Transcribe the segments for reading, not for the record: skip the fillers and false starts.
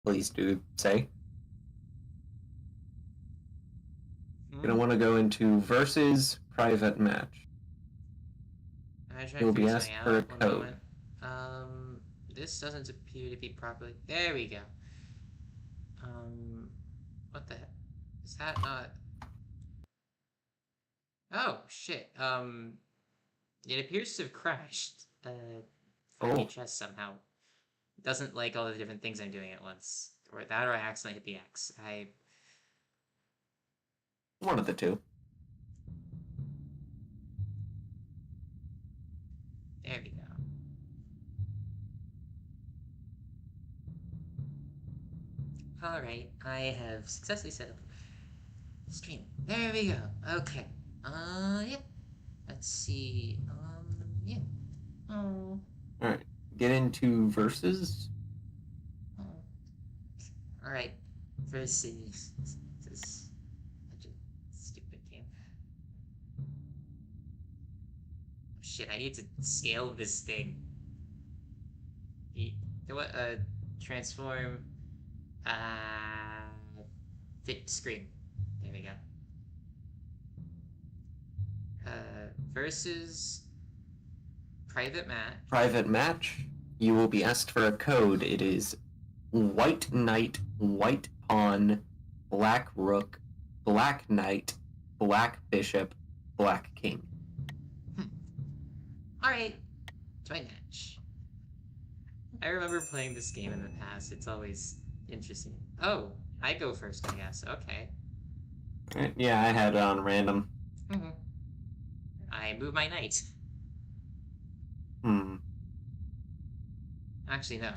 Please do say. Gonna Hmm? want to go into versus private match. I'm trying to You'll be figure something asked for a out. One code. moment. This doesn't appear to be properly. There we go. What the heck? Is that not? Oh shit. It appears to have crashed. 5e Oh, chess somehow doesn't like all the different things I'm doing at once, or that, or I accidentally hit the X. one of the two. There we go. All right, I have successfully set up stream. There we go. Okay. Yeah. Let's see. Yeah. Oh. All right, get into versus. Oh. All right. Versus. This is such a stupid game. Oh, shit, I need to scale this thing. You know what? Transform. Fit screen. There we go. Versus private match. Private match. You will be asked for a code. It is white knight, white pawn, black rook, black knight, black bishop, black king. Alright, join match. I remember playing this game in the past. It's always interesting. Oh, I go first, I guess. Okay. All right, yeah, I had it on random. I move my knight. Hmm. Actually, no.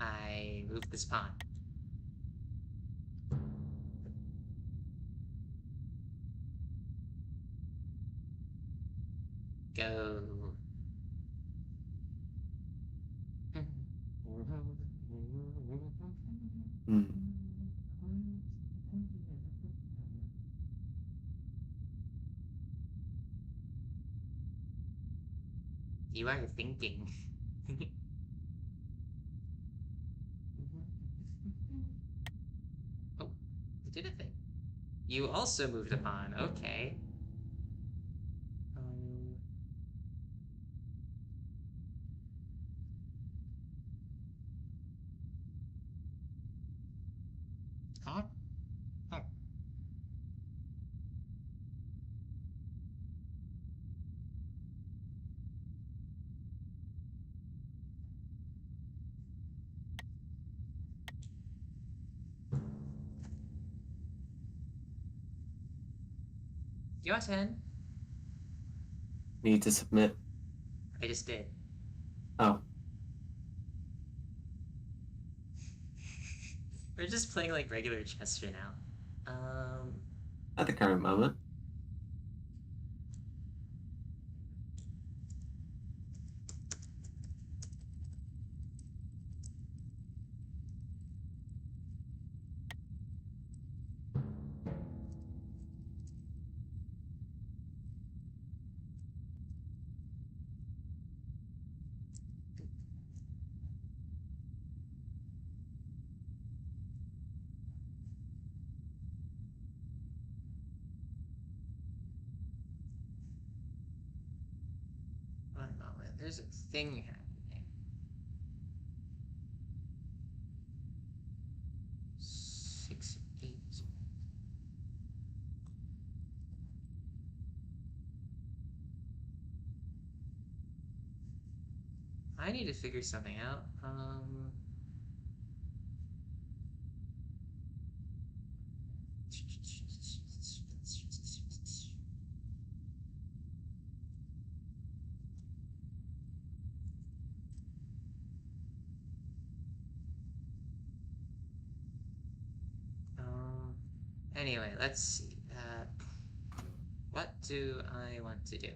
I move this pawn. Go. Hmm. You are thinking. Oh, you did a thing. You also moved a pawn. Okay. Um, huh? Huh. Your turn. Need to submit. I just did. Oh, We're just playing like regular chess for now. at the current moment. One moment. There's a thing happening. 6, 8. I need to figure something out. Um. Anyway, let's see. What do I want to do?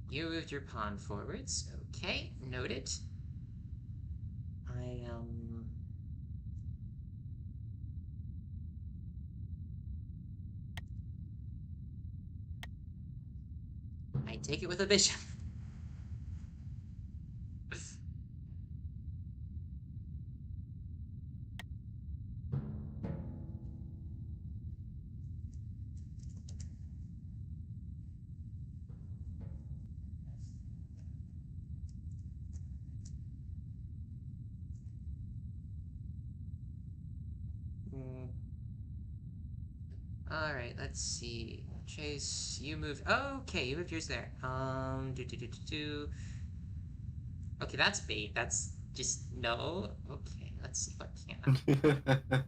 You moved your pawn forwards. Okay, noted. I I take it with a bishop. Mm. All right, let's see. Chase, you moved. Oh, okay, you moved yours there. Do. Okay, that's bait. That's just no. Okay, let's see if I can.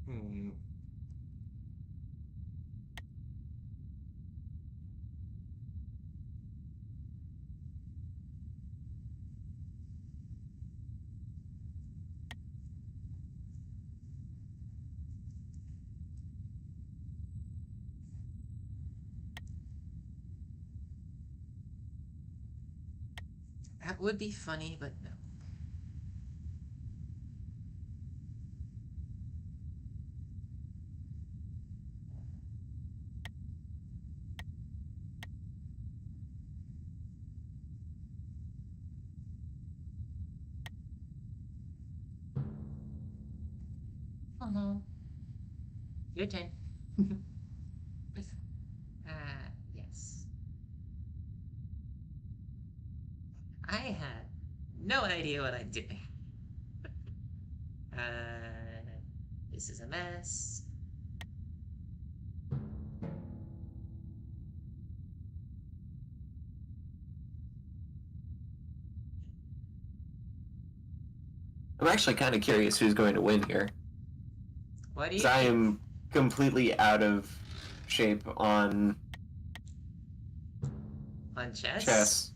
Hmm. That would be funny, but no. Oh no. Your turn. Yes. I had no idea what I'm doing. Uh, this is a mess. I'm actually kind of curious who's going to win here. What do Because you I think? am completely out of shape on On chess? chess.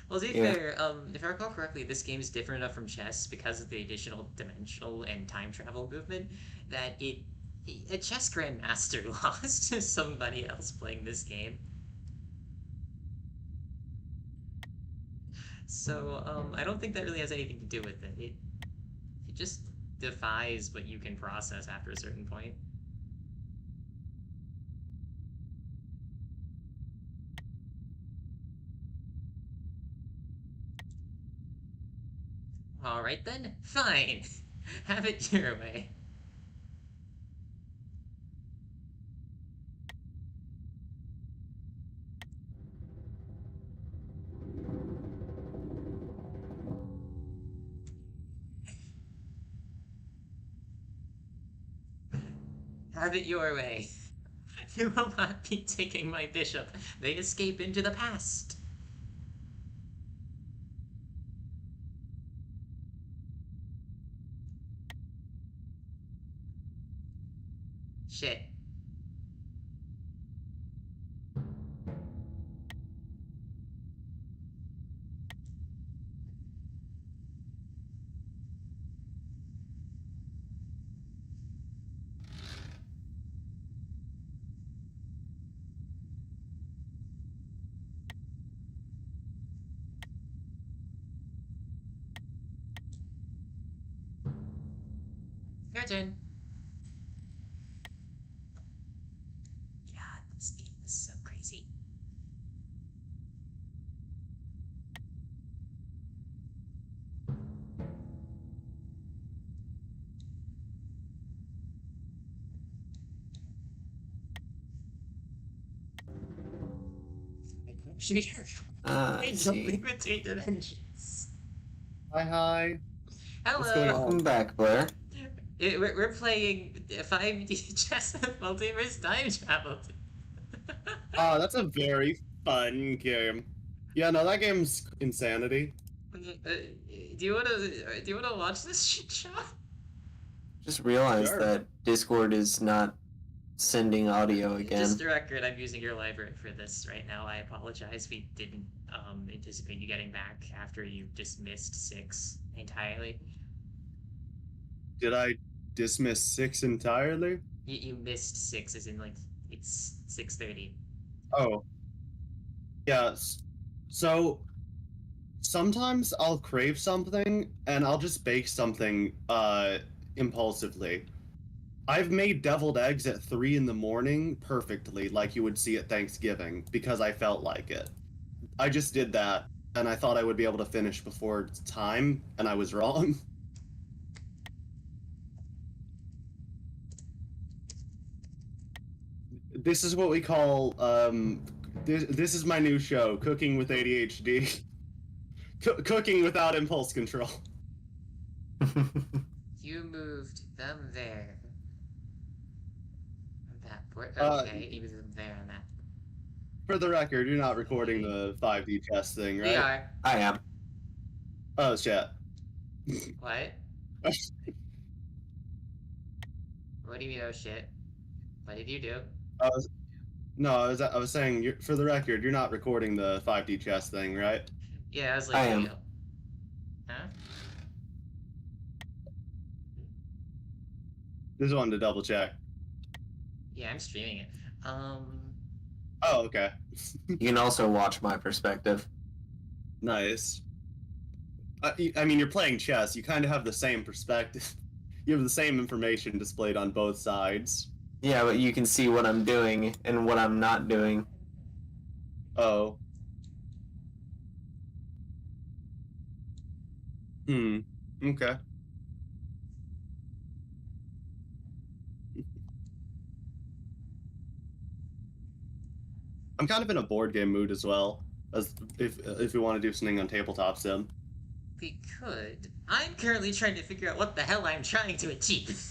Well, to be Yeah. fair, if I recall correctly, this game is different enough from chess because of the additional dimensional and time travel movement that a chess grandmaster lost to somebody else playing this game. So, I don't think that really has anything to do with it. It just defies what you can process after a certain point. All right then, fine. Have it your way. Have it your way. You will not be taking my bishop. They escape into the past. Shit. Your turn. God, this game is so crazy. Shooter. I Let's don't see. leave between dimensions. Hi. What's going Hello. Welcome on? back, Blair. We're playing 5D chess with multiverse time travel. That's a very fun game. Yeah, no, that game's insanity. Do you want to watch this shit show? Just realized Sure. that Discord is not sending audio Just again. a record, I'm using your library for this right now. I apologize. We didn't anticipate you getting back after you just missed 6 entirely. Did I dismiss 6 entirely? You missed 6 as in like it's 6:30. Oh, yes. So sometimes I'll crave something and I'll just bake something impulsively. I've made deviled eggs at 3 in the morning perfectly, like you would see at Thanksgiving, because I felt like it. I just did that, and I thought I would be able to finish before time, and I was wrong. This is what we call This is my new show, Cooking with ADHD. Cooking without impulse control. You moved them there. On that board. Uh, Okay, you moved them there on that. For the record, you're not recording the 5D chess thing, right? We are. I am. Oh shit. What? What do you mean, oh shit? What did you do? I was saying, for the record, you're not recording the 5D chess thing, right? Yeah, I was like, I am. yo. Huh? Just wanted to double check. Yeah, I'm streaming it. Oh, okay. You can also watch my perspective. Nice. I mean, you're playing chess. You kind of have the same perspective. You have the same information displayed on both sides. Yeah, but you can see what I'm doing and what I'm not doing. Oh. Okay. I'm kind of in a board game mood as well. As if we want to do something on tabletop sim. we could. I'm currently trying to figure out what the hell I'm trying to achieve.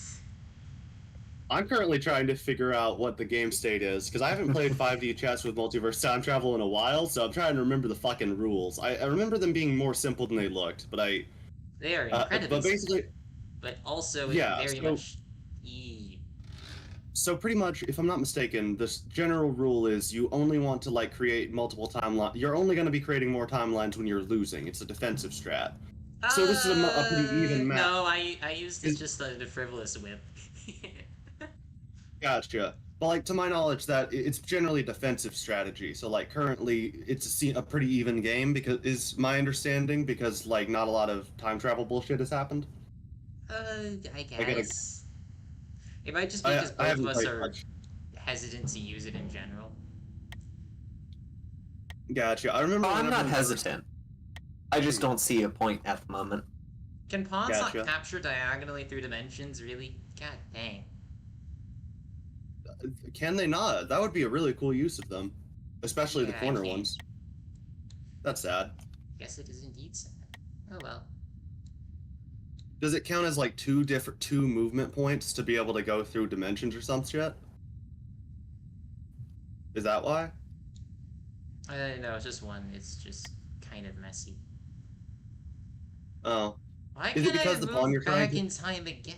I'm currently trying to figure out what the game state is, because I haven't played 5D chess with multiverse time travel in a while, so I'm trying to remember the fucking rules. I remember them being more simple than they looked, but They are incredibly but basically, simple, but also yeah, very much. So pretty much, if I'm not mistaken, this general rule is you only want to like create multiple timelines. You're only going to be creating more timelines when you're losing. It's a defensive strat. So this is a pretty even map. No, I used it just the frivolous whip. Gotcha. But like to my knowledge, that it's generally a defensive strategy. So like currently, it's a pretty even game because is my understanding because like not a lot of time travel bullshit has happened. I guess. It might just be because both of us are hesitant to use it in general. Gotcha. I remember. I'm not hesitant. I just don't see a point at the moment. Can pawns not capture diagonally through dimensions? Really? God dang. Can they not? That would be a really cool use of them, especially the corner ones. That's sad. Guess it is indeed sad. Oh well. Does it count as like two movement points to be able to go through dimensions or some shit? Is that why? No, it's just one. It's just kind of messy. Oh. Why is can't it because I the move pawn you're back trying in time again?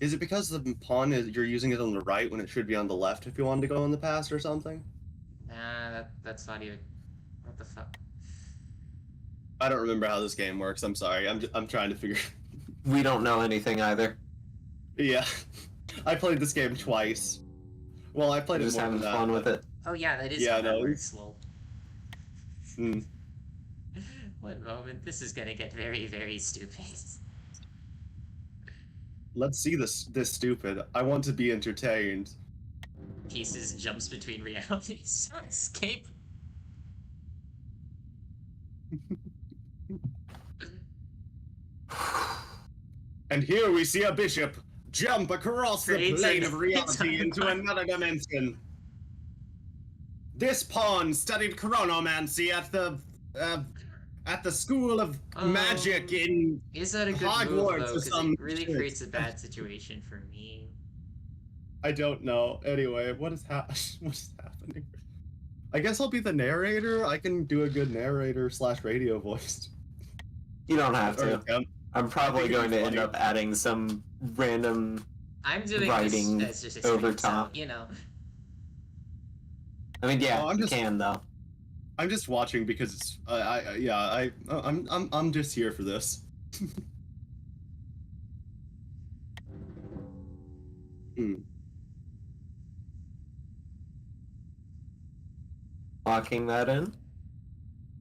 Is it because the pawn you're using it on the right when it should be on the left if you wanted to go in the past or something? Nah, that's not even. What the fuck? I don't remember how this game works. I'm sorry. I'm trying to figure. We don't know anything either. Yeah, I played this game twice. Well, I played We're it just more having than fun that, with it. Oh yeah, that is Yeah, how that no. works, lol. Hmm. One moment, this is gonna get very, very stupid. Let's see this stupid. I want to be entertained. Pieces jumps between realities. Escape. And here we see a bishop jump across the Creates plane an of reality into entire- another dimension. This pawn studied chronomancy at the school of magic in Is that a good Hogwarts move, or though? Because some it really shit. creates a bad situation for me. I don't know. Anyway, what is happening? I guess I'll be the narrator. I can do a good narrator / radio voice. You don't have to. Or, I'm probably think going it'd to be end funny. up adding some random I'm doing writing this as just over explains, so, top. you know. I mean, yeah, Oh, I'm you just- can though. I'm just watching because it's I'm just here for this. Locking that in.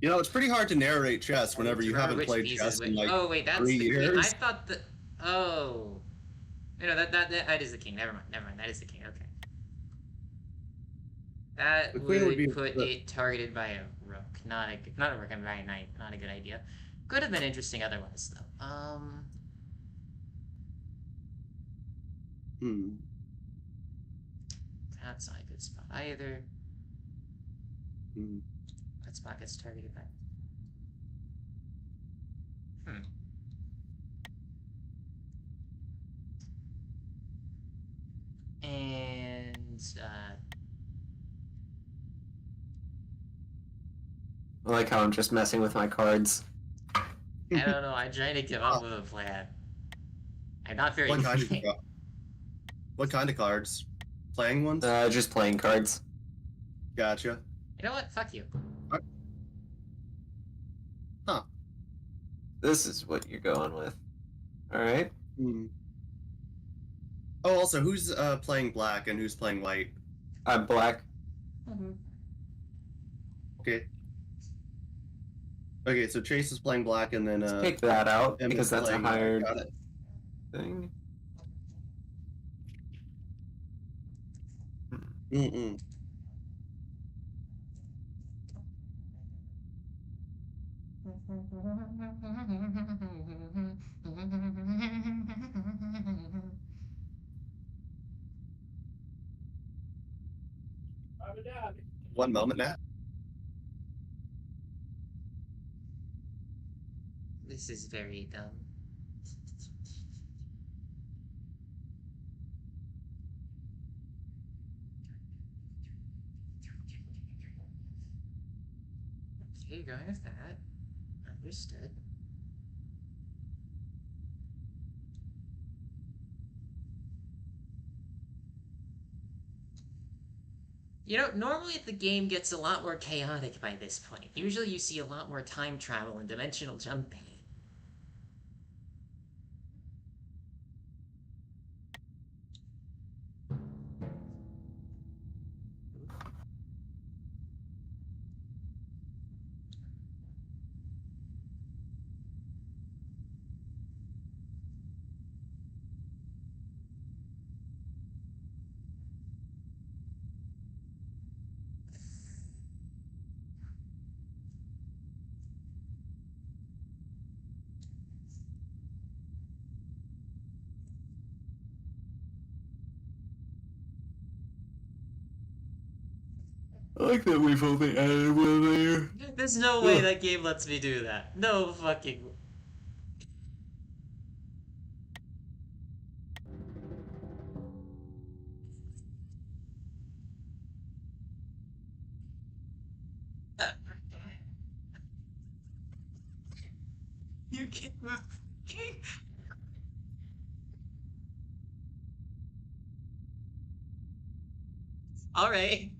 You know, it's pretty hard to narrate chess whenever you Remember haven't which played piece chess is in which. like Oh wait, that's 3 the queen. years. I thought that. Oh. No, that is the king. Never mind. That is the king. Okay. That The queen would be put the- it targeted by a rook, not a rook and by a knight. Not a good idea. Could have been interesting otherwise, though. Hmm. That's not a good spot either. Mm. That spot gets targeted by. And I like how I'm just messing with my cards. I don't know. I'm trying to give up with a plan. I'm not very What kind of good. what kind of cards? Playing ones? Just playing cards. Gotcha. You know what? Fuck you. Huh. This is what you're going with. Alright. Hmm. Oh, also, who's playing black and who's playing white? I'm black. Okay. Okay, so Chase is playing black, and then Take that out, Emma's because that's a playing higher got it. thing. Mm-mm. One moment now. This is very dumb. Okay, you're going with that. Understood. You know, normally the game gets a lot more chaotic by this point. Usually you see a lot more time travel and dimensional jumping. I like that we've only added one layer. There's no way that game lets me do that. No fucking. You can't move. Alright.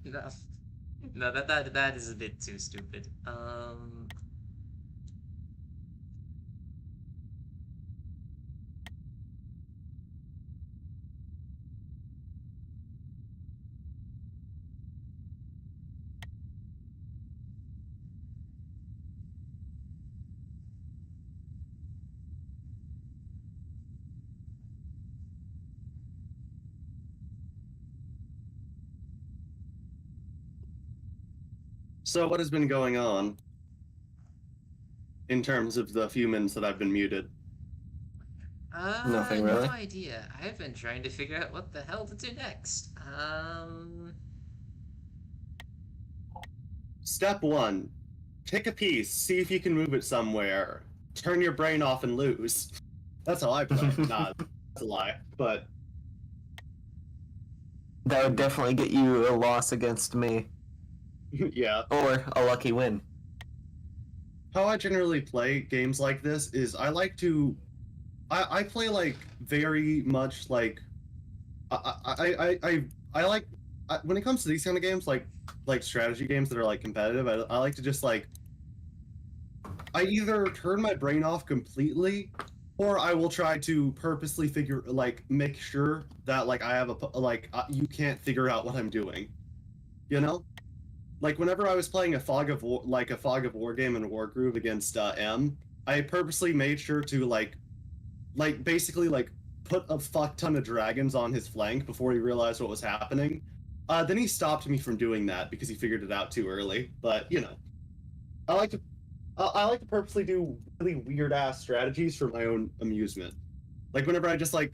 No. No, that is a bit too stupid. So what has been going on in terms of the few minutes that I've been muted? Nothing really. No idea. I've been trying to figure out what the hell to do next. Step one, pick a piece, see if you can move it somewhere, turn your brain off and lose. That's how I play. Nah, that's a lie. But That would definitely get you a loss against me. yeah. Or a lucky win. How I generally play games like this is I like to I play like very much like I like when it comes to these kind of games like strategy games that are like competitive, I like to just like I either turn my brain off completely or I will try to purposely make sure that like I have you can't figure out what I'm doing. You know? Like whenever I was playing a Fog of War game in Wargroove against M, I purposely made sure to basically put a fuck ton of dragons on his flank before he realized what was happening. Then he stopped me from doing that because he figured it out too early. But you know, I I like to purposely do really weird ass strategies for my own amusement. Like whenever I just like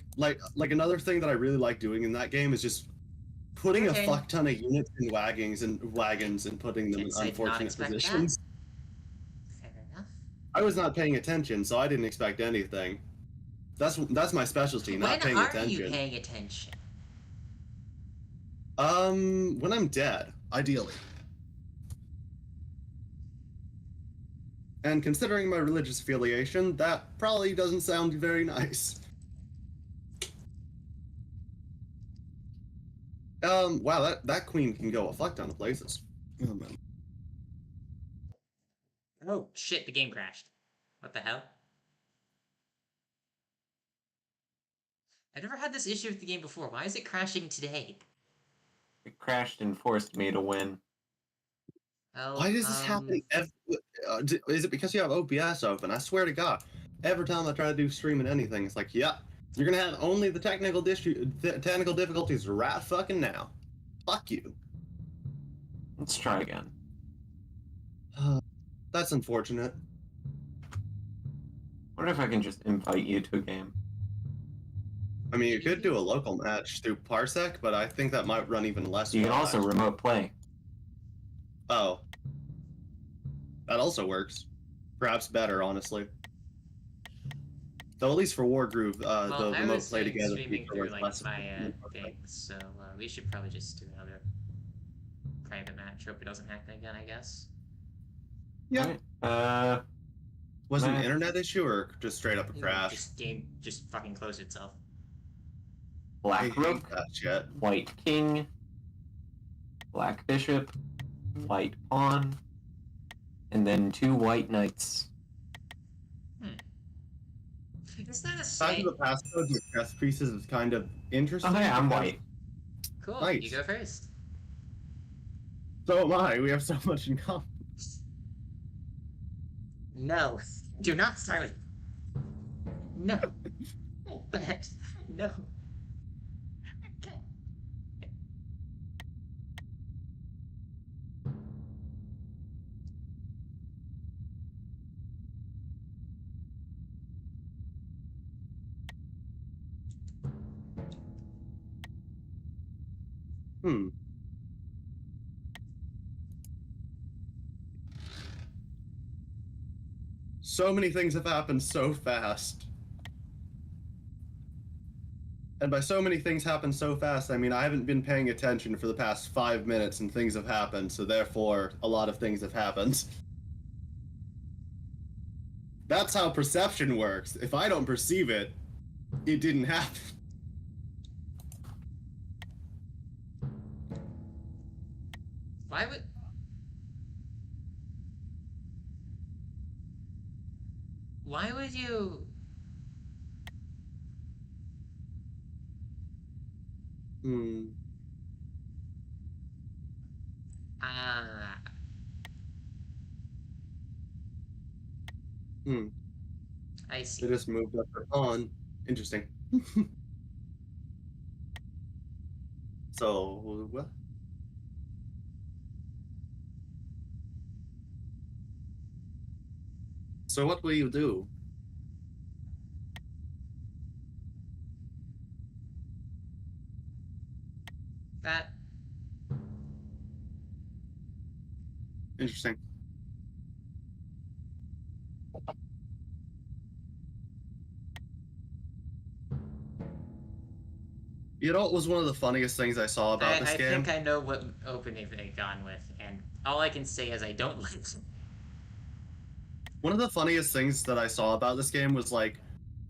another thing that I really like doing in that game is just putting a Okay. fuck ton of units in wagons and putting them in Guess I did not unfortunate expect that. positions. Fair enough. I was not paying attention, so I didn't expect anything. That's my specialty, not When paying are attention. you paying attention? When I'm dead, ideally. And considering my religious affiliation, that probably doesn't sound very nice. Wow, that queen can go a fuck ton of places. Oh man. Oh shit! The game crashed. What the hell? I've never had this issue with the game before. Why is it crashing today? It crashed and forced me to win. Well, Why does this happen? Is it because you have OBS open? I swear to God, every time I try to do streaming anything, it's like, yeah, you're gonna have only the technical difficulties right fucking now. Fuck you. Let's try again. That's unfortunate. What if I can just invite you to a game? I mean, you could do a local match through Parsec, but I think that might run even less. You can well, also actually. remote play. Oh. That also works. Perhaps better, honestly. Though at least for Wargroove, well, the I remote was play together streaming feature through was like less my efficient. thing, so we should probably just do another private match. Hope it doesn't happen again. I guess. Yeah. Alright, Was it an Nah. internet issue or just straight up a crash? Just fucking closed itself. I Black hate Rook, that shit. White King, Black Bishop, White Pawn, and then 2 White Knights. Is that a Back to sight? the passcode with chess pieces is kind of interesting. Oh, hey, I'm because- white. Cool. Nice. You go first. So am I. We have so much in common. No. Do not start with. No. No. Okay. Hmm. So many things have happened so fast. And by so many things happen so fast, I mean I haven't been paying attention for the past 5 minutes and things have happened, so therefore a lot of things have happened. That's how perception works. If I don't perceive it, it didn't happen. Why would? Why would you? Hmm. Ah. Hmm. I see. They just moved up their pawn. Interesting. So, what? So what will you do? That. Interesting. You know what was one of the funniest things I saw about this I game? think I know what opening they've gone with, and all I can say is I don't like it. One of the funniest things that I saw about this game was like,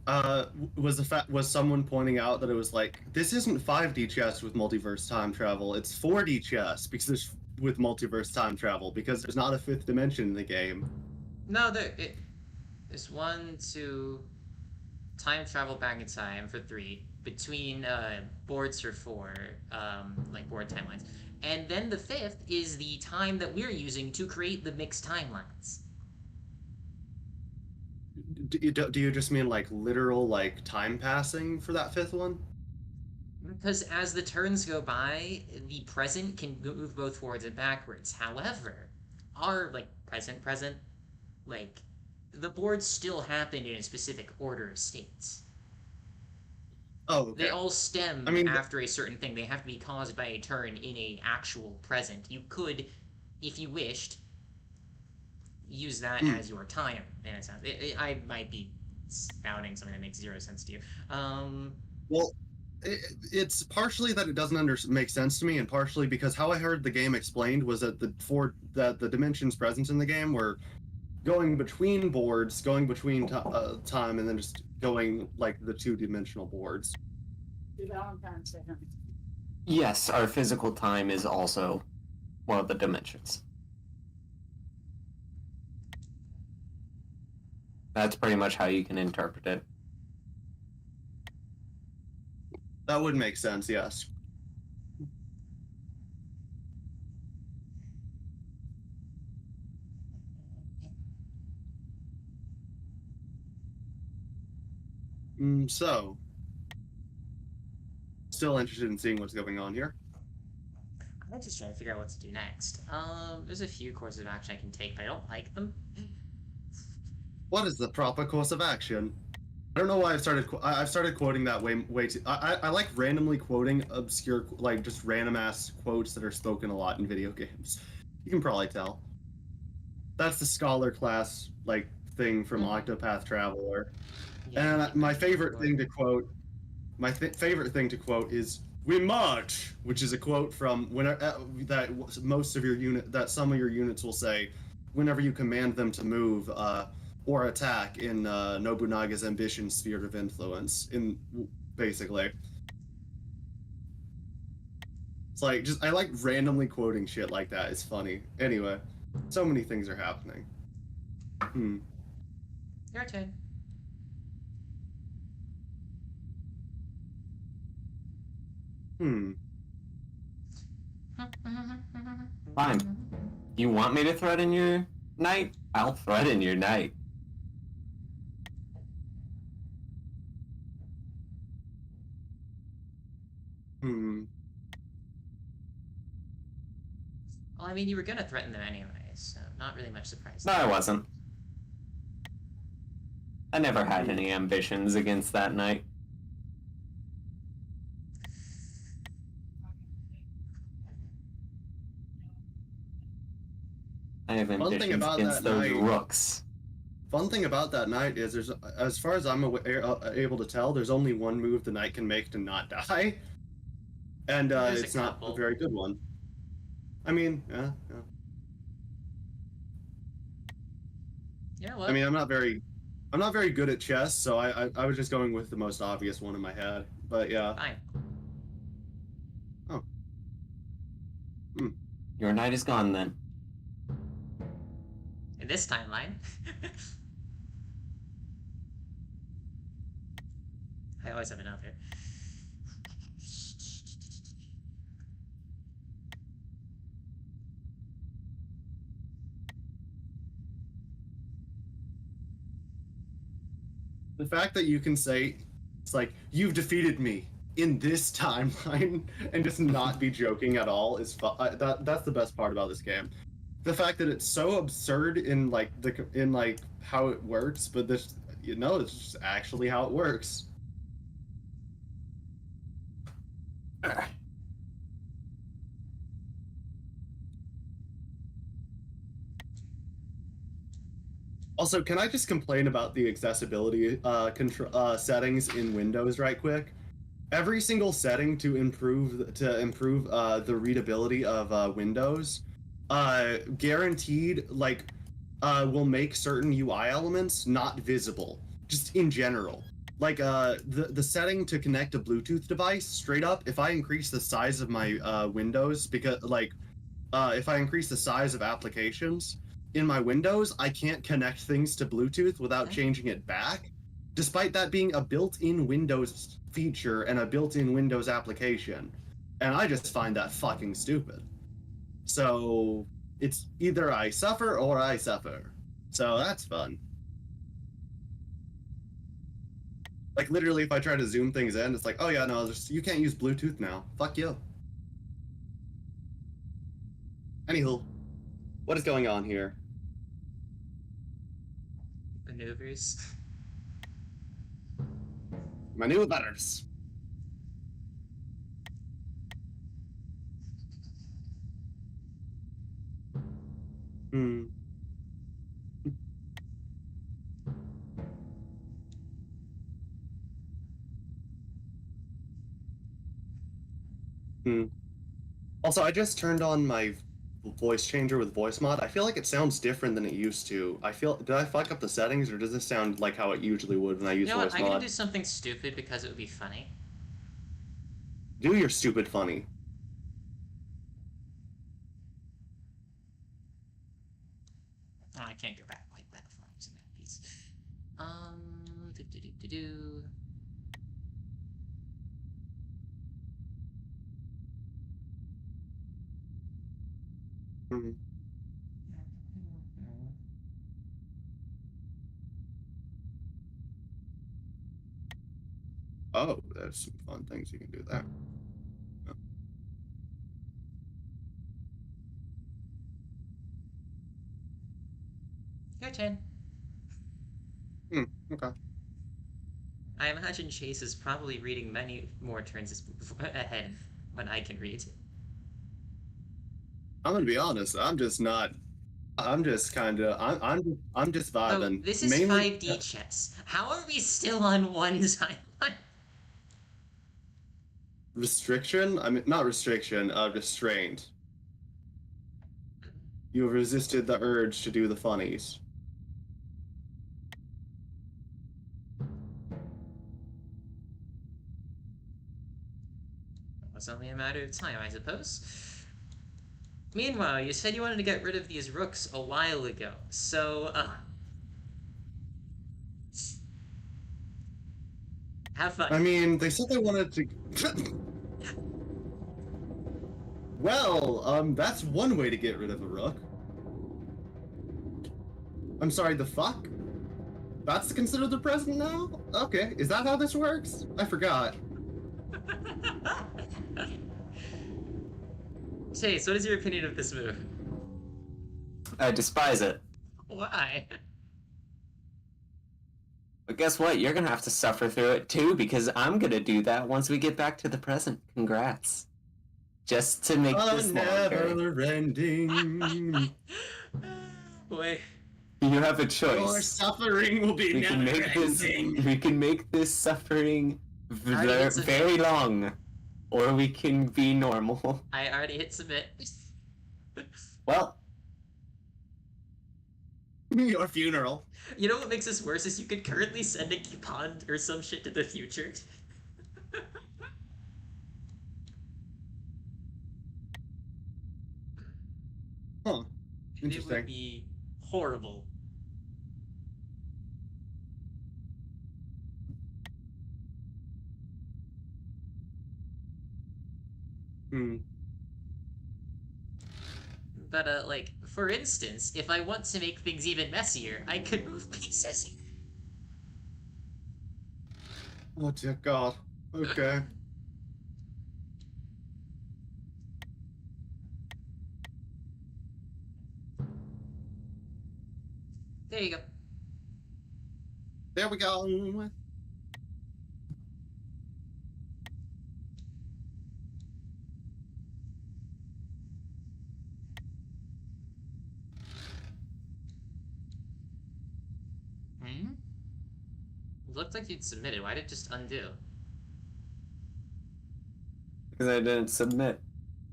was someone pointing out that it was like, this isn't 5D chess with multiverse time travel, it's 4D chess because there's with multiverse time travel because there's not a fifth dimension in the game. No, there's 1, 2, time travel back in time for 3, between boards for 4, like board timelines, and then the 5th is the time that we're using to create the mixed timelines. Do you just mean like literal like time passing for that fifth one? Because as the turns go by, the present can move both forwards and backwards. However, our like present Like, the boards still happen in a specific order of states. Oh, okay. They all stem I mean, after a certain thing. They have to be caused by a turn in a actual present. You could, if you wished, use that as your time. In a sense, I might be spouting something that makes zero sense to you. Well, it's partially that it doesn't make sense to me, and partially because how I heard the game explained was that the dimensions present in the game were going between boards, going between time, and then just going like the two-dimensional boards. Yes, our physical time is also one of the dimensions. That's pretty much how you can interpret it. That would make sense, yes. So, still interested in seeing what's going on here. I'm just trying to figure out what to do next. There's a few courses of action I can take, but I don't like them. What is the proper course of action? I don't know why I've started quoting that way too. I like randomly quoting obscure, like just random ass quotes that are spoken a lot in video games. You can probably tell. That's the scholar class like thing from Octopath Traveler. Yeah, And my favorite thing to quote, favorite thing to quote is "We march," which is a quote from that most of your unit that some of your units will say whenever you command them to move or attack in Nobunaga's ambition sphere of influence. Basically, it's like I like randomly quoting shit like that. It's funny. Anyway, so many things are happening. Your turn. Fine. You want me to threaten your knight? I'll threaten your knight. Well, I mean, you were gonna threaten them anyway, so not really much surprise. No, I wasn't. I never had any ambitions against that knight. I have ambitions against those rooks. Fun thing about that knight is there's, as far as I'm able to tell, there's only one move the knight can make to not die, and it's not a very good one. I mean, yeah. Yeah, well, I mean, I'm not very good at chess, so I was just going with the most obvious one in my head. But yeah. Fine. Oh. Your knight is gone then. In this timeline. I always have enough here. The fact that you can say, it's like, you've defeated me in this timeline and just not be joking at all is that's the best part about this game. The fact that it's so absurd in like how it works, but it's just actually how it works. Also, can I just complain about the accessibility settings in Windows right quick? Every single setting to improve the readability of Windows, guaranteed will make certain UI elements not visible, just in general. Like the setting to connect a Bluetooth device, straight up, if I increase the size of my Windows, because if I increase the size of applications in my Windows, I can't connect things to Bluetooth without changing it back, despite that being a built-in Windows feature and a built-in Windows application. And I just find that fucking stupid. So it's either I suffer or I suffer. So that's fun. Like literally, if I try to zoom things in, it's like, oh yeah, no, you can't use Bluetooth now. Fuck you. Anywho, what is going on here? maneuvers. Maneuvers. Hmm. Hmm. Also, I just turned on my voice changer with voice mod. I feel like it sounds different than it used to. Did I fuck up the settings, or does this sound like how it usually would when I You use know what? voice I'm gonna mod? do something stupid because it would be funny. Do your stupid funny. Oh, I can't go back like that for using that piece. Do. Hmm. Oh, there's some fun things you can do there. Your turn. Hmm. Okay. I imagine Chase is probably reading many more turns ahead when I can read. I'm gonna be honest. I'm just not. I'm just kind of. I'm just Oh, vibing. this is Mainly 5D chess. How are we still on one timeline? restriction. I mean, not restriction. Restraint. You have resisted the urge to do the funnies. It's only a matter of time, I suppose. Meanwhile, you said you wanted to get rid of these rooks a while ago, so, have fun. I mean, they said they wanted to. Well, that's one way to get rid of a rook. I'm sorry, the fuck? That's considered the president now? Okay, is that how this works? I forgot. Chase, what is your opinion of this move? I despise it. Why? But guess what? You're gonna have to suffer through it too, because I'm gonna do that once we get back to the present. Congrats. Just to make this longer. Never ending. Boy. You have a Your choice. suffering will be We can never make this. ending. We can make this suffering Already hit submit. very long, or we can be normal. I already hit submit. Well, Your funeral. You know what makes this worse is you could currently send a coupon or some shit to the future. Huh. It would Interesting. be horrible. Hmm. But, like, for instance, if I want to make things even messier, I could move pieces. Oh dear God. Okay. There you go. There we go. Hmm? It looked like you'd submitted. Why did it just undo? because I didn't submit.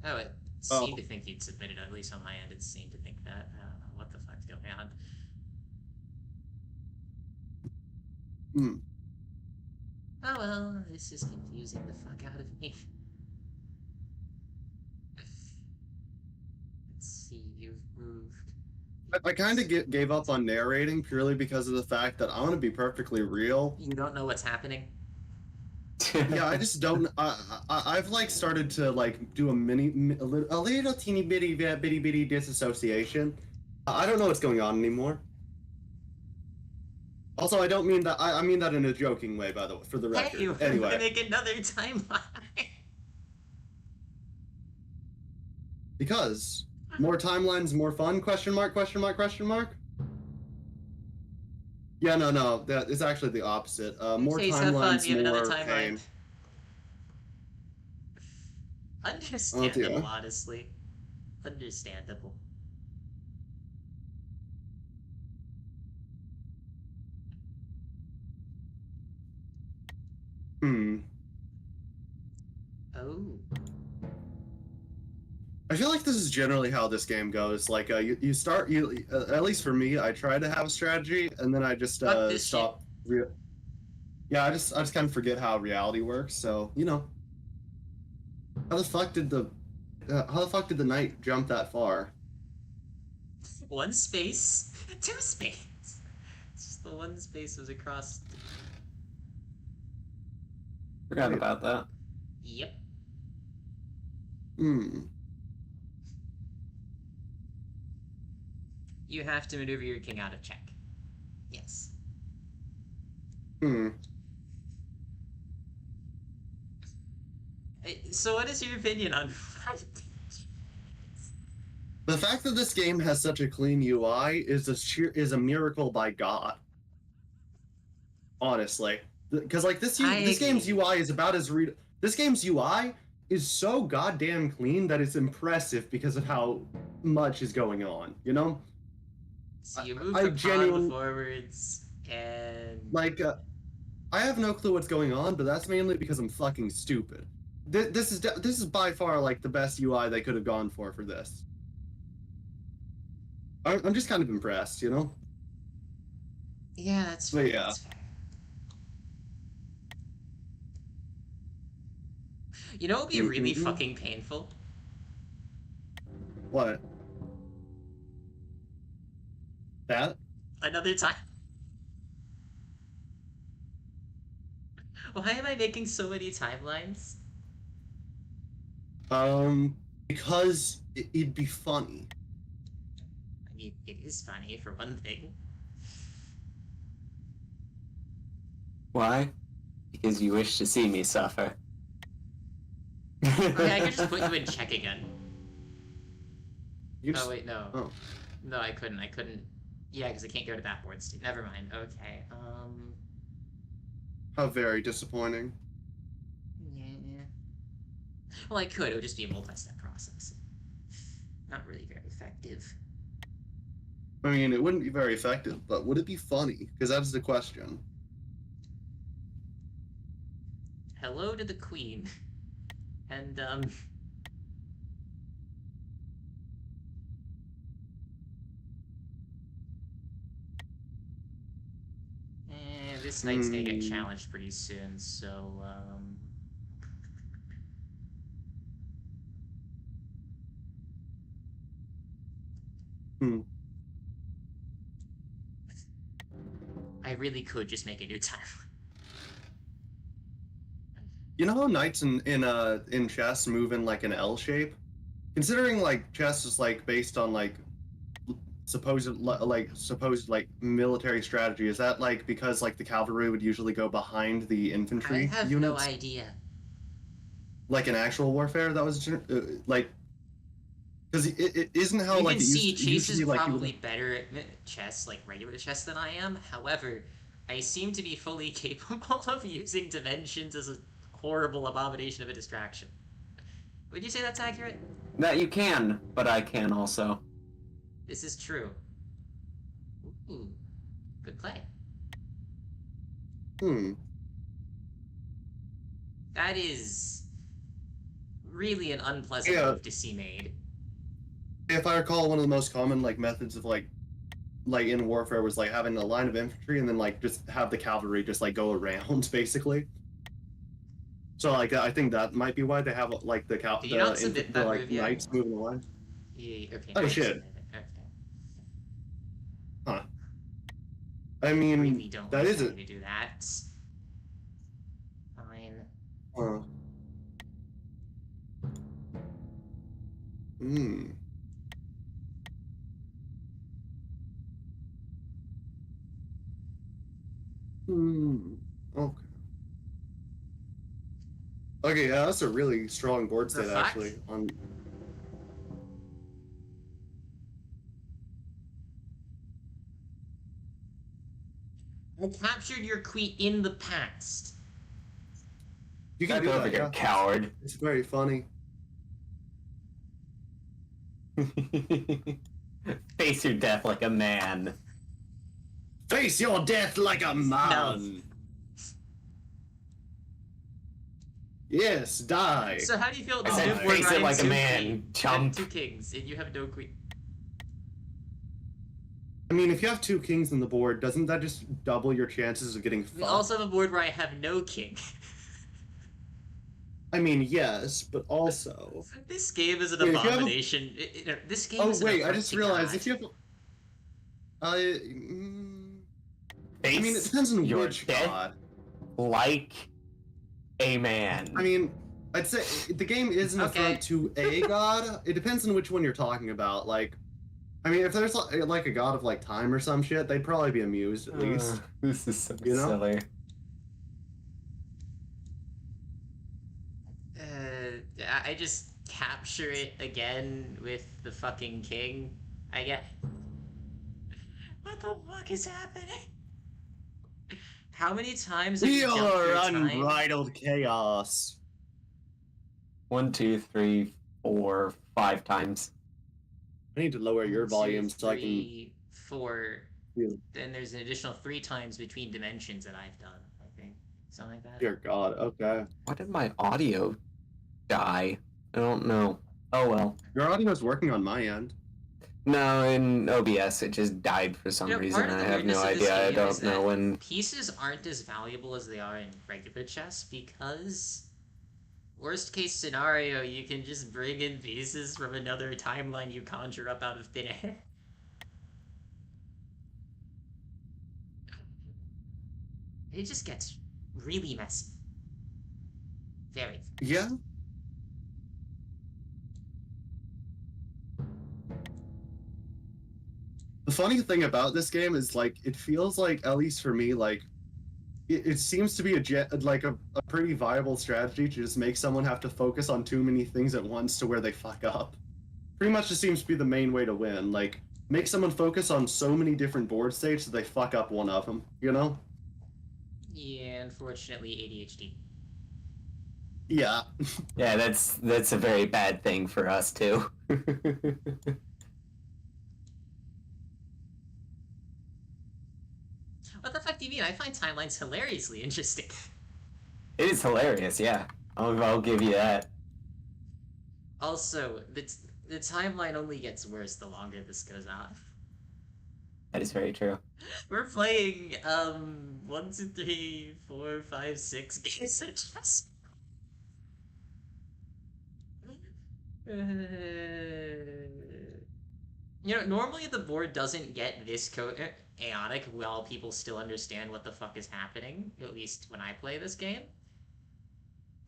Oh, it Oh. seemed to think you'd submitted. At least on my end, it seemed to think that. I don't know what the fuck's going on. Hmm. Oh well, this is confusing the fuck out of me. Let's see, you've moved. I kind of gave up on narrating purely because of the fact that I want to be perfectly real. You don't know what's happening? Yeah, I just don't. I've like started to like do a little teeny bitty disassociation. I don't know what's going on anymore. Also, I don't mean that. I mean that in a joking way, by the way, for the record. Hey, we're Anyway, gonna make another timeline. because more timelines, more fun? Question mark? Question mark? Question mark? Yeah, no, that is actually the opposite. More Chase, have fun. timelines, We have another more timeline. pain. Oh Understandable, dear. honestly. Understandable. Hmm. Oh. I feel like this is generally how this game goes. Like, you start, at least for me, I try to have a strategy, and then I just Fuck this shit. stop. Yeah, I just kind of forget how reality works. So, how the fuck did the knight jump that far? One space. Two space. Just the one space was across. Forgot Wait. about that. Yep. Hmm. You have to maneuver your king out of check. Yes. Hmm. So what is your opinion on The fact that this game has such a clean UI is a miracle by God. Honestly, because like this game's agree. UI is about as read. This game's UI is so goddamn clean that it's impressive because of how much is going on. So you move I the pawn genuinely forwards, and like. I have no clue what's going on, but that's mainly because I'm fucking stupid. This is by far like the best UI they could have gone for this. I'm just kind of impressed, yeah, that's But fair. yeah. That's fair. You know what would be really Mm-mm-mm. fucking painful? What? That? Another time. Why am I making so many timelines? Because it'd be funny. I mean, it is funny for one thing. Why? Because you wish to see me suffer. Okay, I could just put you in check again. You Oh just, wait, no. oh. No, I couldn't. I couldn't. Yeah, because I can't go to that board state. Never mind. Okay. How very disappointing. Yeah. Well, I could. It would just be a multi-step process. Not really very effective. I mean, it wouldn't be very effective, but would it be funny? Because that's the question. Hello to the queen. And this knight's gonna get challenged pretty soon, so I really could just make a new timeline. You know how knights in chess move in like an L shape? Considering like chess is like based on like supposed military strategy, is that like because like the cavalry would usually go behind the I infantry have no units? idea. Like in actual warfare, that was like because it isn't how You like can it see used to, Chase is usually like probably better at chess, like regular chess, than I am. However, I seem to be fully capable of using dimensions as a horrible abomination of a distraction. Would you say that's accurate? That you can, but I can also. This is true. Ooh, good play. Hmm. That is really an unpleasant Yeah. move to see made. If I recall, one of the most common like methods of like in warfare was like having a line of infantry and then like just have the cavalry just like go around basically. So like I think that might be why they have like Did you not submit that like move yet? knights moving the line. Yeah, okay. Oh I shit. submitted it. Okay. Huh. I I mean, really don't that like is having it. to do that. Fine. Hmm. Hmm. Okay. Okay, yeah, that's a really strong board The state fuck? actually. On I captured your queen in the past. You can Get do over that, here, yeah. coward. It's very funny. Face your death like a man. Face your death like a man. Yes, die. So how do you feel I about said the board face it running like a two man, queen, chump. two kings, and you have no queen? I mean, if you have 2 kings on the board, doesn't that just double your chances of getting We fucked? also have a board where I have no king. I mean, yes, but also. This game is an Wait, if you have a- abomination. This game Oh is an wait, I affront just to realized God. if you have. Face I mean, it depends on your which death god. like a man. I mean, I'd say the game is an Okay. affront to a god. It depends on which one you're talking about. Like, I mean, if there's like a god of like time or some shit, they'd probably be amused at least. This is so You know? silly. I just capture it again with the fucking king. I get. What the fuck is happening? How many times have We you jumped are through time? unbridled chaos. 1, 2, 3, 4, 5 times. I need to lower your 1, 2, volume so I can. 3, 4. Yeah. Then there's an additional 3 times between dimensions that I've done. I think something like that. Dear God. Okay. Why did my audio die? I don't know. Oh well. Your audio's working on my end. No, in OBS it just died for some You know, reason. part of I the have no weirdness of this idea. I game is don't know that when. Pieces aren't as valuable as they are in regular chess because, worst case scenario, you can just bring in pieces from another timeline you conjure up out of thin air. It just gets really messy. Very. Yeah. The funny thing about this game is like it feels like, at least for me, like it seems to be a pretty viable strategy to just make someone have to focus on too many things at once to where they fuck up. Pretty much just seems to be the main way to win. Like make someone focus on so many different board states that they fuck up one of them. You know? Yeah, unfortunately, ADHD. Yeah. Yeah, that's a very bad thing for us too. What the fuck do you mean? I find timelines hilariously interesting. It is hilarious, yeah. I'll give you that. Also, the timeline only gets worse the longer this goes on. That is very true. We're playing 1, 2, 3, 4, 5, 6 games of chess. You know, normally the board doesn't get this chaotic while people still understand what the fuck is happening, at least when I play this game.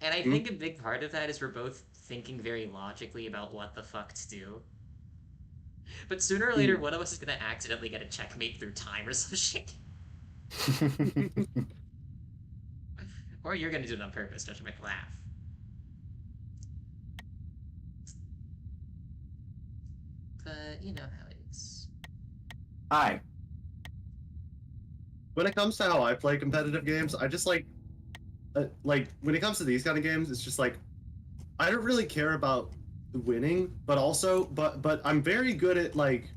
And I think a big part of that is we're both thinking very logically about what the fuck to do. But sooner or later, one of us is gonna accidentally get a checkmate through time or some shit. Or you're gonna do it on purpose, just to make me laugh. But you know how it is. Hi. When it comes to how I play competitive games, I just like when it comes to these kind of games, it's just like I don't really care about winning, but also but I'm very good at like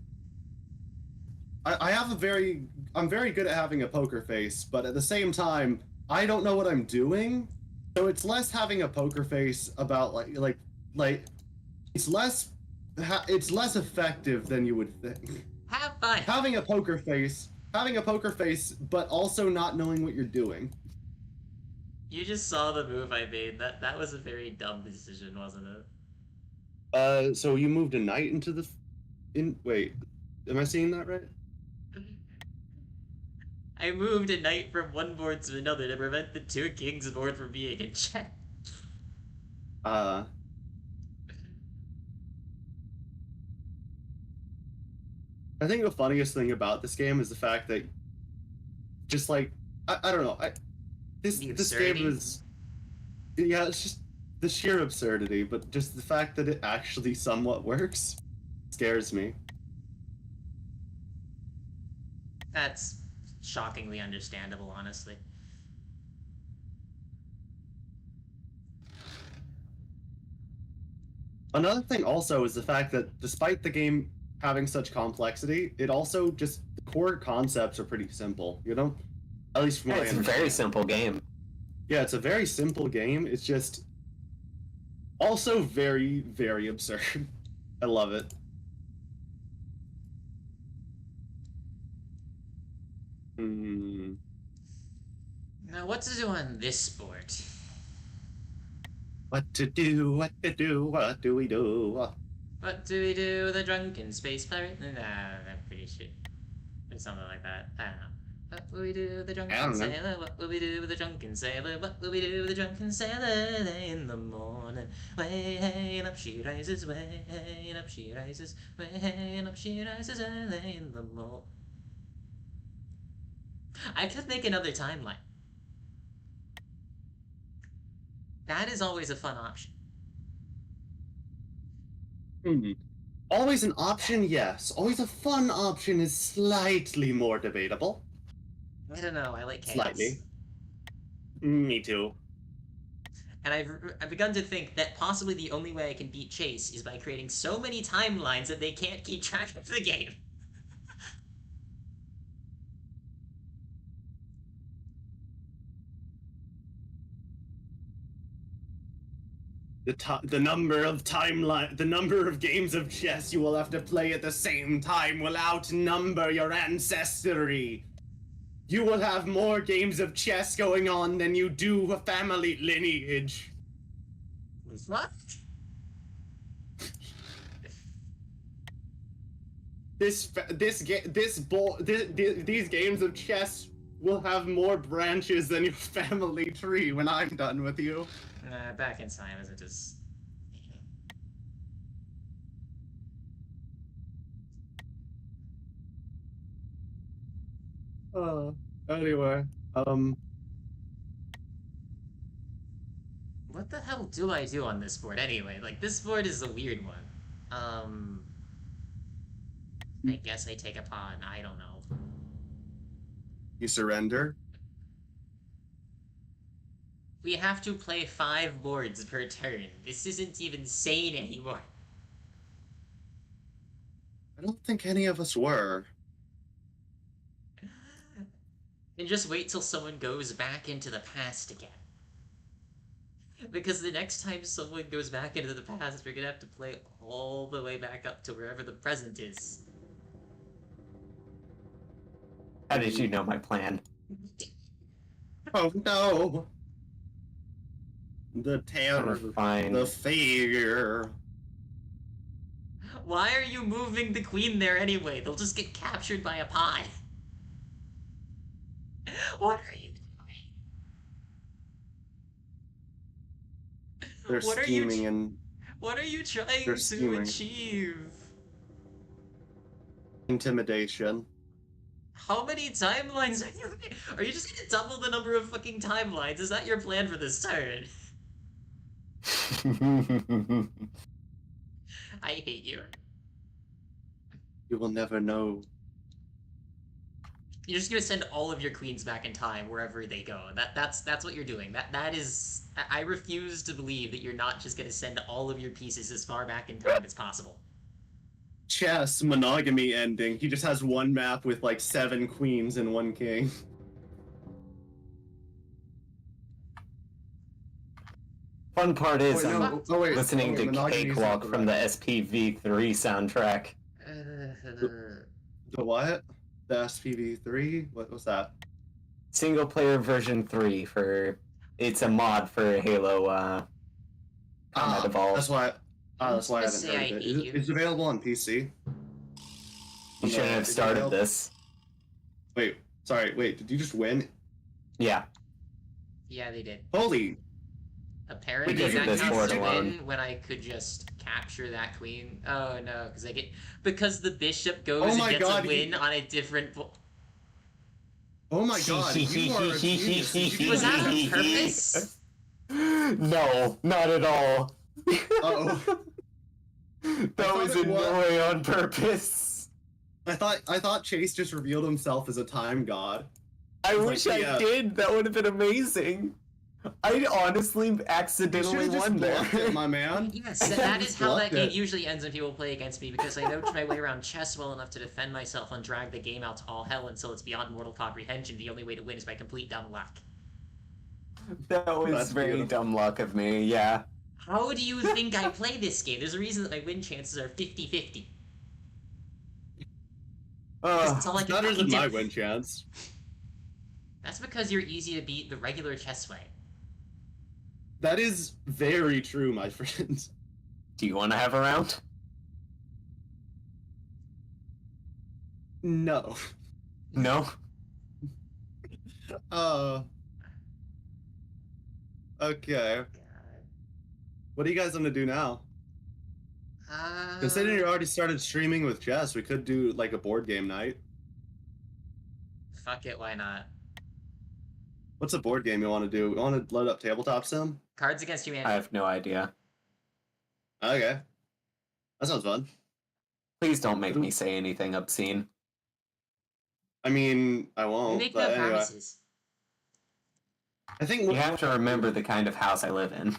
I'm very good at having a poker face, but at the same time I don't know what I'm doing, so it's less having a poker face about like it's less effective than you would think. Have fun. Having a poker face, but also not knowing what you're doing. You just saw the move I made. That was a very dumb decision, wasn't it? So you moved a knight into the wait, am I seeing that right? I moved a knight from one board to another to prevent the 2 kings board from being in check. I think the funniest thing about this game is the fact that just like I don't know, this game is it's just the sheer absurdity, but just the fact that it actually somewhat works scares me. That's shockingly understandable, honestly. Another thing also is the fact that despite the game having such complexity, it also just the core concepts are pretty simple, you know? At least from Yeah, what I it's a understand. very simple game. Yeah, it's a very simple game. It's just also very, very absurd. I love it. Hmm. Now, what to do on this sport? What to do? What to do? What do we do? What do we do with a drunken space pirate? Nah, I'm pretty sure. Or something like that. I don't know. What will we do with the I drunken don't know. sailor? What will we do with the drunken sailor? What will we do with the drunken sailor? In the morning, way and up she rises, way and up she rises, way and up she rises early in the morning. I could make another timeline. That is always a fun option. Hmm. Always an option, yes. Always a fun option is slightly more debatable. I don't know. I like chaos. Slightly. Me too. And I've begun to think that possibly the only way I can beat Chase is by creating so many timelines that they can't keep track of the game. The number of the number of games of chess you will have to play at the same time will outnumber your ancestry. You will have more games of chess going on than you do a family lineage. What? These games of chess will have more branches than your family tree when I'm done with you. Back in time isn't just. Anyway, What the hell do I do on this board anyway? Like, this board is a weird one. I guess I take a pawn. I don't know. you surrender. We have to play 5 boards per turn. This isn't even sane anymore. I don't think any of us were. And just wait till someone goes back into the past again. Because the next time someone goes back into the past, we're gonna have to play all the way back up to wherever the present is. How did you know my plan? Oh no! The terror, Fine. the fear. Why are you moving the queen there anyway? They'll just get captured by a pawn. What are you doing? They're What are scheming you? and What are you trying They're to scheming. achieve? intimidation. How many timelines are you? Are you just gonna double the number of fucking timelines? Is that your plan for this turn? I hate you. You will never know. You're just gonna send all of your queens back in time wherever they go. That's what you're doing. That is. I refuse to believe that you're not just gonna send all of your pieces as far back in time as possible. Chess monogamy ending. He just has one map with like 7 queens and 1 king. Fun part is I'm wait. listening to monogamy's not Cakewalk the from the right- SPV3 soundtrack. The what? The SPV3? What was that? Single player version 3 for it's a mod for Halo Combat Evolved. That's why. That's why I haven't Say I heard of it. hate you. It's available on PC. You shouldn't have It's started available- this. Wait, sorry. Wait, did you just win? Yeah. Yeah, they did. Holy! Apparently Because of that this counts board to alone. win when I could just capture that queen. Oh no, because the bishop goes Oh my and gets God, a win on a different. Oh my god! You are a genius. Did you Was that on just- purpose? No, not at all. Uh-oh. That thought was it in no was. way on purpose. I thought Chase just revealed himself as a time god. I It's wish like, I yeah. did. That would have been amazing. I honestly You accidentally should have just won there. blocked it, my man. Yes, that is how that Blocked game it. usually ends when people play against me, because I know my way around chess well enough to defend myself and drag the game out to all hell until it's beyond mortal comprehension. The only way to win is by complete dumb luck. That was That's very beautiful. dumb luck of me, yeah. How do you think I play this game? There's a reason that my win chances are 50-50. That's all I can Better fucking than do. my win chance. That's because you're easy to beat the regular chess way. That is very true, my friend. Do you want to have a round? No. No? Okay. What are you guys gonna do now? Considering you already started streaming with chess, we could do like a board game night. Fuck it, why not? What's a board game you want to do? We want to load up Tabletop Sim? Cards Against I Humanity. have no idea. Okay. That sounds fun. Please don't make me say anything obscene. I mean, I We won't, make no but anyway. promises. I think You have to remember the kind of house I live in.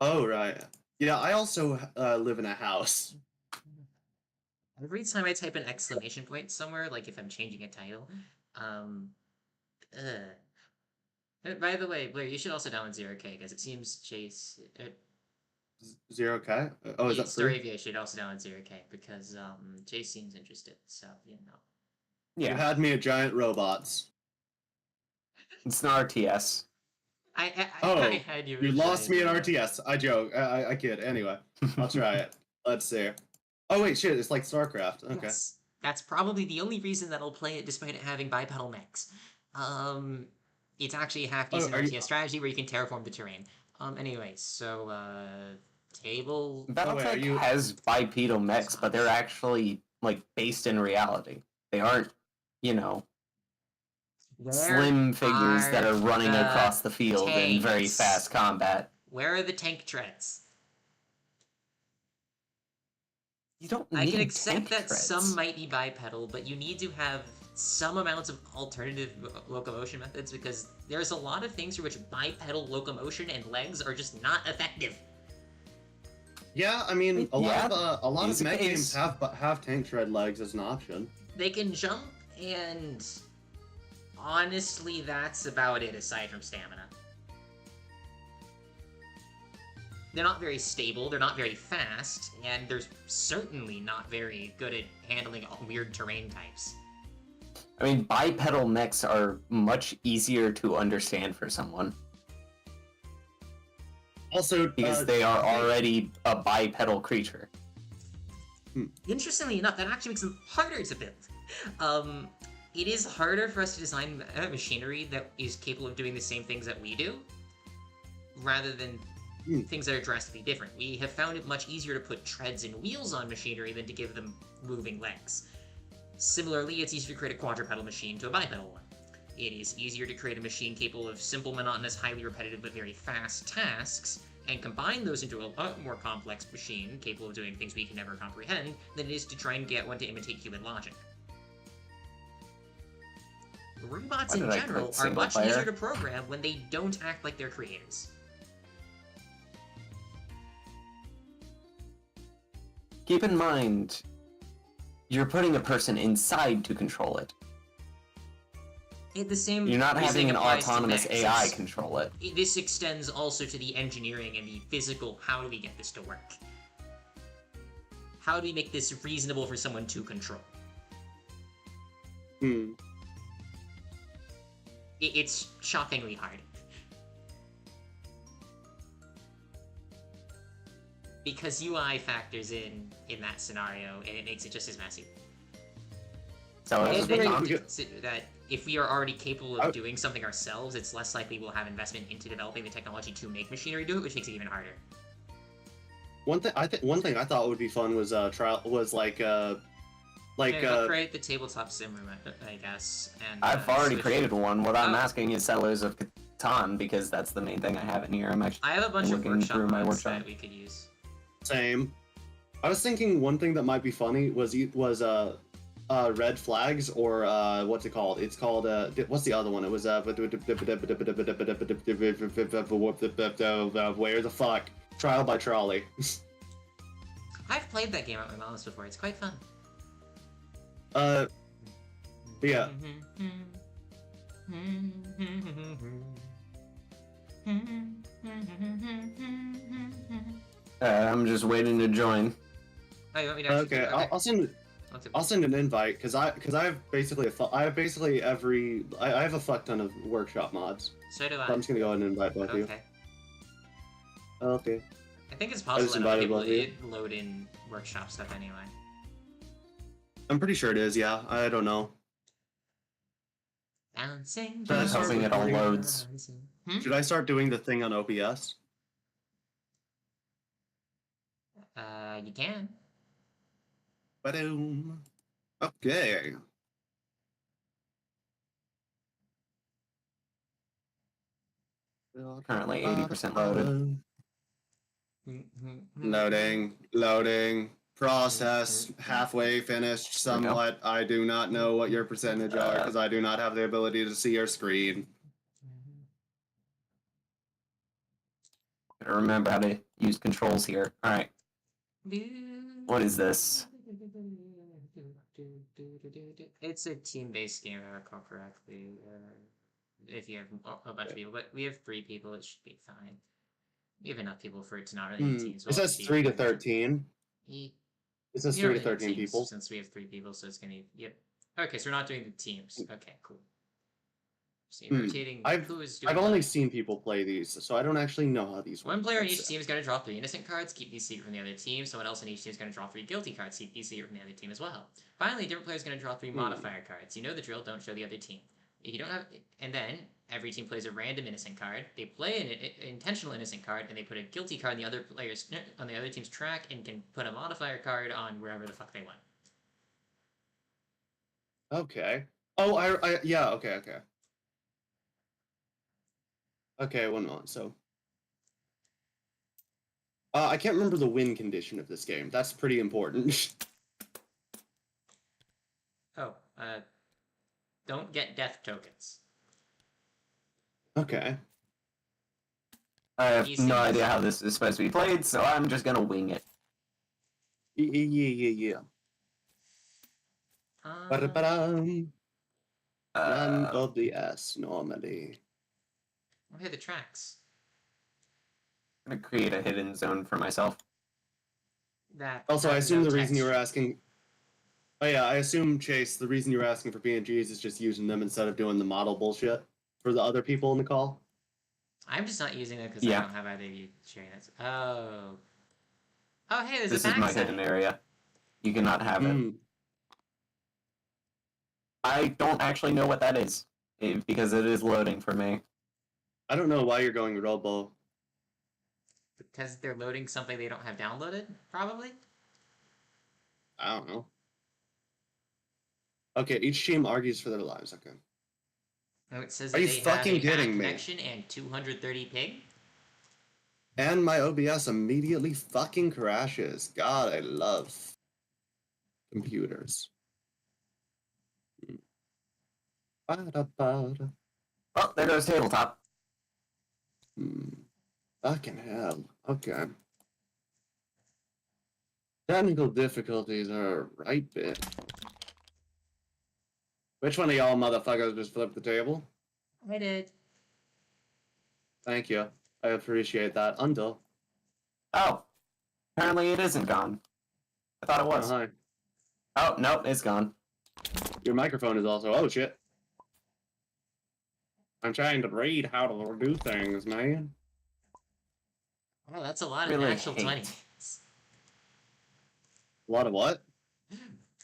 Oh, right. Yeah, I also live in a house. Every time I type an exclamation point somewhere, like if I'm changing a title, by the way, Blair, you should also download 0K, because it seems Chase... 0K? Oh, is that free? Staravia should also download 0K, because Chase seems interested, so, you know. You Yeah, had me at giant robots. it's an RTS. I had you. You lost me at at RTS. I joke. I kid. Anyway, I'll try it. Let's see. Oh wait, shit! It's like StarCraft. Okay. Yes, that's probably the only reason that I'll play it, despite it having bipedal mechs. It's actually a half decent are you- RTS strategy where you can terraform the terrain. Anyway, so table. Battletech you- has bipedal mechs, but they're actually like based in reality. They aren't, you know, slim figures that are running the across the field in very tanks? fast combat. Where are the tank treads? You don't I need can accept tank that treads. some might be bipedal, but you need to have some amounts of alternative locomotion methods, because there's a lot of things for which bipedal locomotion and legs are just not effective. Yeah, I mean, a lot of Easy mech case. games have tank tread legs as an option. They can jump, and honestly, that's about it aside from stamina. They're not very stable, they're not very fast, and they're certainly not very good at handling weird terrain types. I mean, bipedal mechs are much easier to understand for someone Also, because they are already a bipedal creature. Interestingly enough, that actually makes them harder to build. It is harder for us to design machinery that is capable of doing the same things that we do, rather than things that are drastically different. We have found it much easier to put treads and wheels on machinery than to give them moving legs. Similarly, it's easier to create a quadrupedal machine to a bipedal one. It is easier to create a machine capable of simple, monotonous, highly repetitive, but very fast tasks, and combine those into a lot more complex machine, capable of doing things we can never comprehend, than it is to try and get one to imitate human logic. Robots Why in did I general click are single much player? easier to program when they don't act like their creators. Keep in mind, you're putting a person inside to control it. The same You're not having reasoning an applies to autonomous mechs. AI It's- control it. This extends also to the engineering and the physical, how do we get this to work? How do we make this reasonable for someone to control? It's shockingly hard. Because UI factors in that scenario, and it makes it just as messy. So And it's then you have pretty to good. consider that if we are already capable of doing something ourselves, it's less likely we'll have investment into developing the technology to make machinery do it, which makes it even harder. One thing I thought would be fun was Create the tabletop sim room, I guess. And I've already switch- created one. What I'm Oh. asking is Settlers of Catan, because that's the main thing I have in here. I'm actually I have a bunch of looking workshop through my mods workshop. that we could use. same. I was thinking one thing that might be funny was red flags or what's it called? It's called what's the other one? It was where the fuck? Trial by Trolley. I've played that game at my mom's before. It's quite fun. Yeah. I'm just waiting to join. Oh, you want me to actually do Okay, it? Okay. I'll send an invite because I have basically I have a fuck ton of workshop mods. So do So I. I'm just gonna go ahead and invite both of you. Okay. Okay. I think it's just possible that invited people both of you. load in workshop stuff anyway. I'm pretty sure it is. Yeah, I don't know. Bouncing. Should I I'm start hoping it all recording? loads. Should I start doing the thing on OBS? You can. Ba-doom. Okay. Currently 80% loaded. Loading. Process halfway finished. Somewhat. I do not know what your percentage are because I do not have the ability to see your screen. Gotta remember how to use controls here. Alright. What is this? It's a team-based game, if I recall correctly. If you have a bunch of people, but we have 3 people, it should be fine. We have enough people for it to not really be teams. It says 3 to 13. It says You don't 3 to really need 13 teams, people. since we have 3 people, so it's gonna. Yep. Okay, so we're not doing the teams. Okay, cool. So rotating. Who is doing I've only that? seen people play these, so I don't actually know how these work. One player in each That's it. team is going to draw 3 innocent cards, keep these secret from the other team. Someone else in each team is going to draw 3 guilty cards, keep these secret from the other team as well. Finally, a different player is going to draw 3 modifier cards. You know the drill, don't show the other team. If you don't have, and then every team plays a random innocent card. They play an intentional innocent card, and they put a guilty card on the other team's track, and can put a modifier card on wherever the fuck they want. Okay. Oh, yeah. Okay. Okay, one moment. So, I can't remember the win condition of this game. That's pretty important. Oh, don't get death tokens. Okay. I have Easy. no idea how this is supposed to be played, so I'm just gonna wing it. Yeah. Ba-da-ba-dum. None of the S normally. What are the tracks? I'm gonna create a hidden zone for myself. That. Also, I has assume no the reason you were text. asking. Oh yeah, I assume Chase. The reason you were asking for PNGs is just using them instead of doing the model bullshit for the other people in the call. I'm just not using it because Yeah. I don't have either of you sharing it. Oh. Oh, hey, there's This a is my backside. hidden area. You cannot have it. I don't actually know what that is, because it is loading for me. I don't know why you're going Robo. Because they're loading something they don't have downloaded, probably? I don't know. Okay, each team argues for their lives. Okay. Oh, it says Are that you they fucking have a bad kidding me? connection and 230 ping. And my OBS immediately fucking crashes. God, I love computers. Ba-da-ba-da. Oh, there goes tabletop. Fucking hell. Okay. Technical difficulties are a right bit. Which one of y'all motherfuckers just flipped the table? I did. Thank you. I appreciate that. Until. Oh, apparently it isn't gone. I thought it Oh, was. hi. Oh, nope, it's gone. Your microphone is also. Oh, shit. I'm trying to read how to do things, man. Oh, that's a lot of Really natural hate. 20s. A lot of what?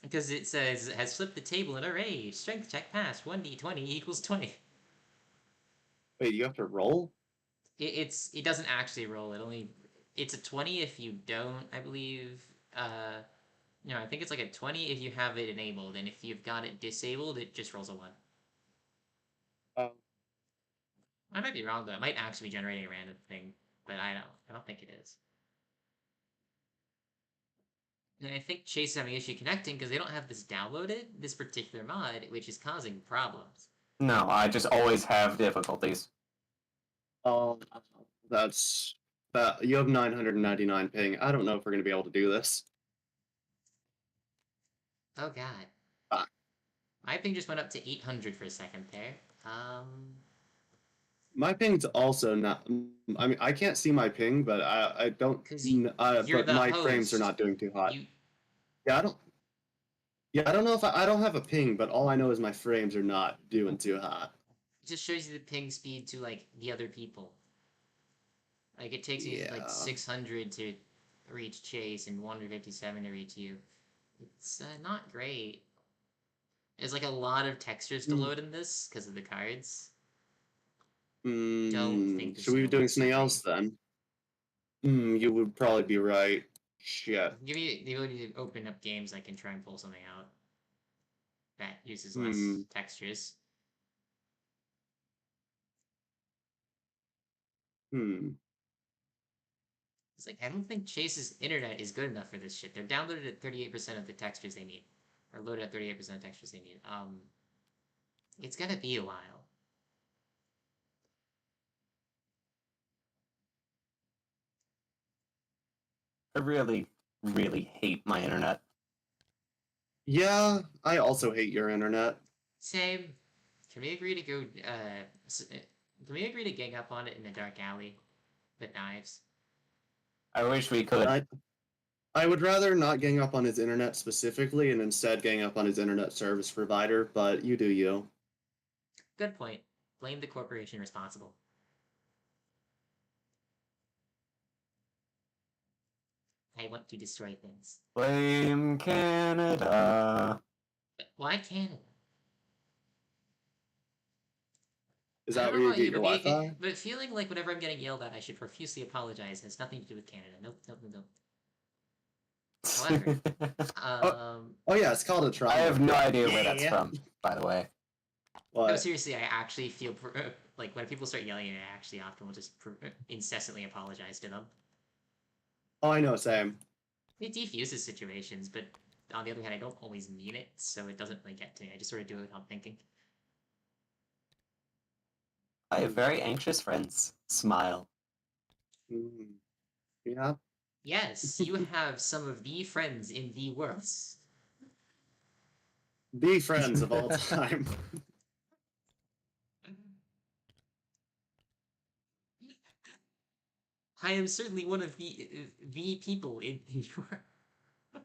Because it says, has flipped the table in a rage. Strength check pass. 1d20 equals 20. Wait, you have to roll? It doesn't actually roll. It's a 20 if you don't, I believe. No, I think it's like a 20 if you have it enabled, and if you've got it disabled, it just rolls a 1. Oh. I might be wrong though. It might actually be generating a random thing, but I don't think it is. And I think Chase is having issue connecting because they don't have this downloaded, this particular mod, which is causing problems. No, I just always have difficulties. Oh, that's that. You have 999 ping. I don't know if we're gonna be able to do this. Oh god. Ah. My ping just went up to 800 for a second there. My ping's also not. I mean, I can't see my ping, but I don't. Because you're But the my frames are host. not doing too hot. You Yeah, I don't. Yeah, I don't know if I don't have a ping, but all I know is my frames are not doing too hot. It just shows you the ping speed to like the other people. Like it takes you like Yeah. 600 to reach Chase and 157 to reach you. It's not great. There's like a lot of textures to Mm. load in this because of the cards. Don't think this Should we be will doing work so something great. else then? You would probably be right. Shit. Give me the ability to open up games I can try and pull something out that uses less Hmm. textures. Hmm. It's like I don't think Chase's internet is good enough for this shit. They're downloaded at 38% of the textures they need. Or loaded at 38% of textures they need. It's gonna be a while. I really, really hate my internet. Yeah, I also hate your internet. Same. Can we agree to go can we agree to gang up on it in a dark alley with knives? I wish we could. I would rather not gang up on his internet specifically and instead gang up on his internet service provider, but you do you. Good point. Blame the corporation responsible. I want to destroy things. Blame Canada. But why Canada? Is I that don't where know you about get you, your but, Wi-Fi? but feeling like whenever I'm getting yelled at, I should profusely apologize has nothing to do with Canada. Nope, nope, nope, nope. However, Oh yeah, it's called a I trauma. have no idea where that's Yeah. from, by the way. no, What? seriously, I actually feel like when people start yelling at me, I actually often will just incessantly apologize to them. Oh, I know, same. It defuses situations, but on the other hand, I don't always mean it, so it doesn't really get to me. I just sort of do it without thinking. I have very anxious friends. Smile. Mm, yeah. Yes, you have some of the friends in the world. The friends of all time. I am certainly one of the people in the world.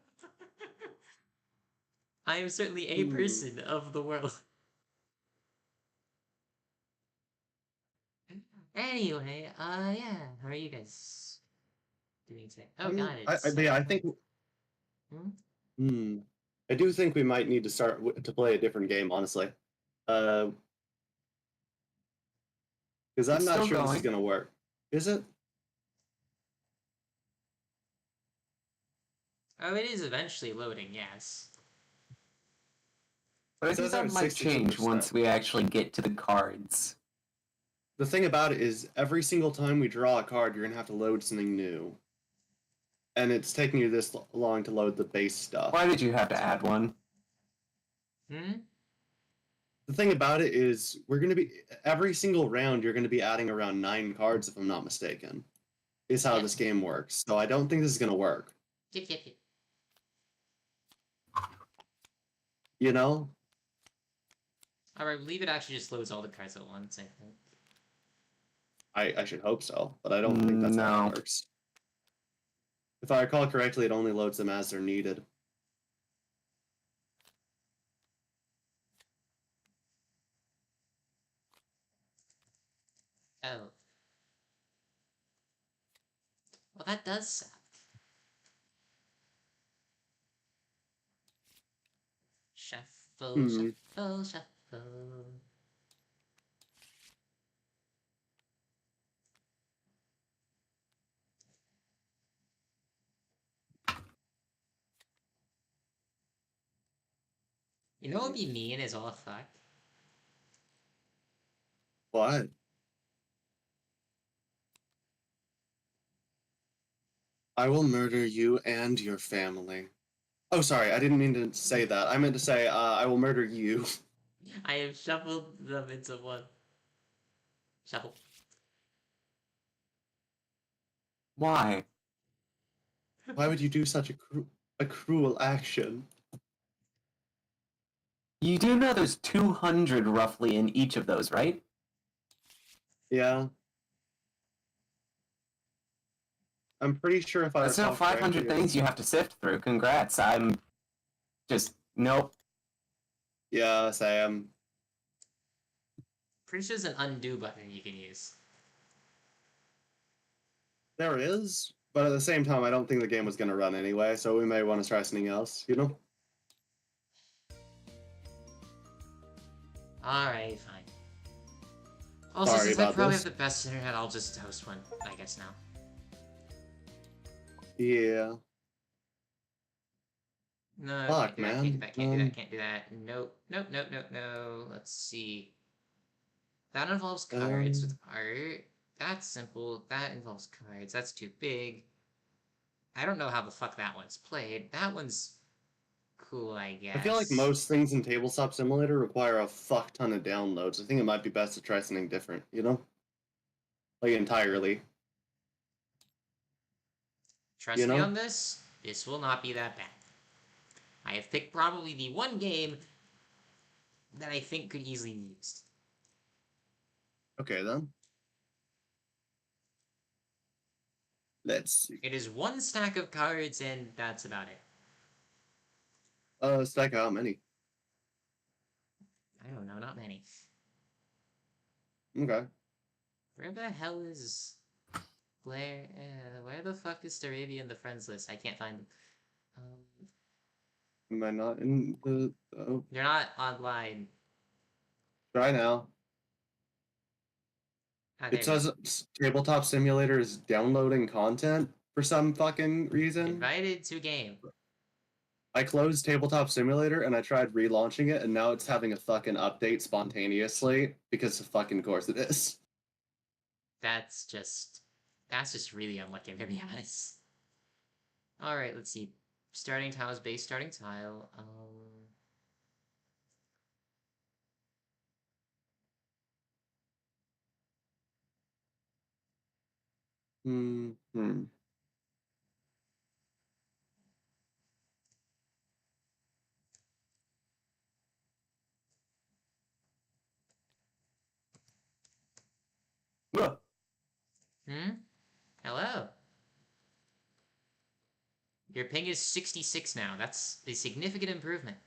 I am certainly a Hmm. person of the world. Anyway, yeah, how are you guys doing today? Oh god, it's Yeah, I think. Hmm? Hmm. I do think we might need to start to play a different game, honestly. Because I'm It's not still sure this is going. gonna work. Is it? Oh, it is eventually loading, yes. But I It think says that I'm might change 62%. once we actually get to the cards. The thing about it is, every single time we draw a card, you're gonna have to load something new, and it's taking you this long to load the base stuff. Why did you have to add one? Hmm? The thing about it is, we're gonna be every single round. You're gonna be adding around 9 cards, if I'm not mistaken. Is how Yeah. this game works. So I don't think this is gonna work. Yep, yep, yep. You know? I believe it actually just loads all the cards at once, I think. I should hope so, but I don't think that's how No. it works. If I recall correctly, it only loads them as they're needed. Oh. Well, that does suck. Shuffle, Hmm. shuffle, shuffle. You know what would be mean as all fuck? What? I will murder you and your family. Oh, sorry, I didn't mean to say that. I meant to say, I will murder you. I have shuffled them into one. Shuffle. Why? Why would you do such a cruel action? You do know there's 200 roughly in each of those, right? Yeah. I'm pretty sure if I That's now recall 500 correctly, things you have to sift through. Congrats. I'm just, nope. yeah, Sam. Pretty sure there's an undo button you can use. There is, but at the same time, I don't think the game was going to run anyway, so we may want to try something else, you know? Alright, fine. Also, Sorry since I about probably this. have the best internet, I'll just host one, I guess now. Yeah. No, Fuck, can't do that, can't do man. that, can't do that, can't do that. Nope, nope, nope, nope, no. Let's see. That involves cards with art. That's simple. That involves cards. That's too big. I don't know how the fuck that one's played. That one's cool, I guess. I feel like most things in Tabletop Simulator require a fuck ton of downloads. I think it might be best to try something different, you know? Like entirely. Trust You me know? on this. This will not be that bad. I have picked probably the one game that I think could easily be used. Okay, then. Let's see. It is one stack of cards, and that's about it. Stack out how many? I don't know, not many. Okay. Where the hell is Blair? Where the fuck is Staravia in the friends list? I can't find them. Am I not in the... Oh, They're not online. try now. Ah, there It it is. says Tabletop Simulator is downloading content for some fucking reason. Invited to game. I closed Tabletop Simulator and I tried relaunching it, and now it's having a fucking update spontaneously because of fucking course it is. That's just really unlucky, I'm gonna be honest. Alright, let's see. Starting tile is base starting tile. Hmm. Ugh. Hello. Your ping is 66 now. That's a significant improvement.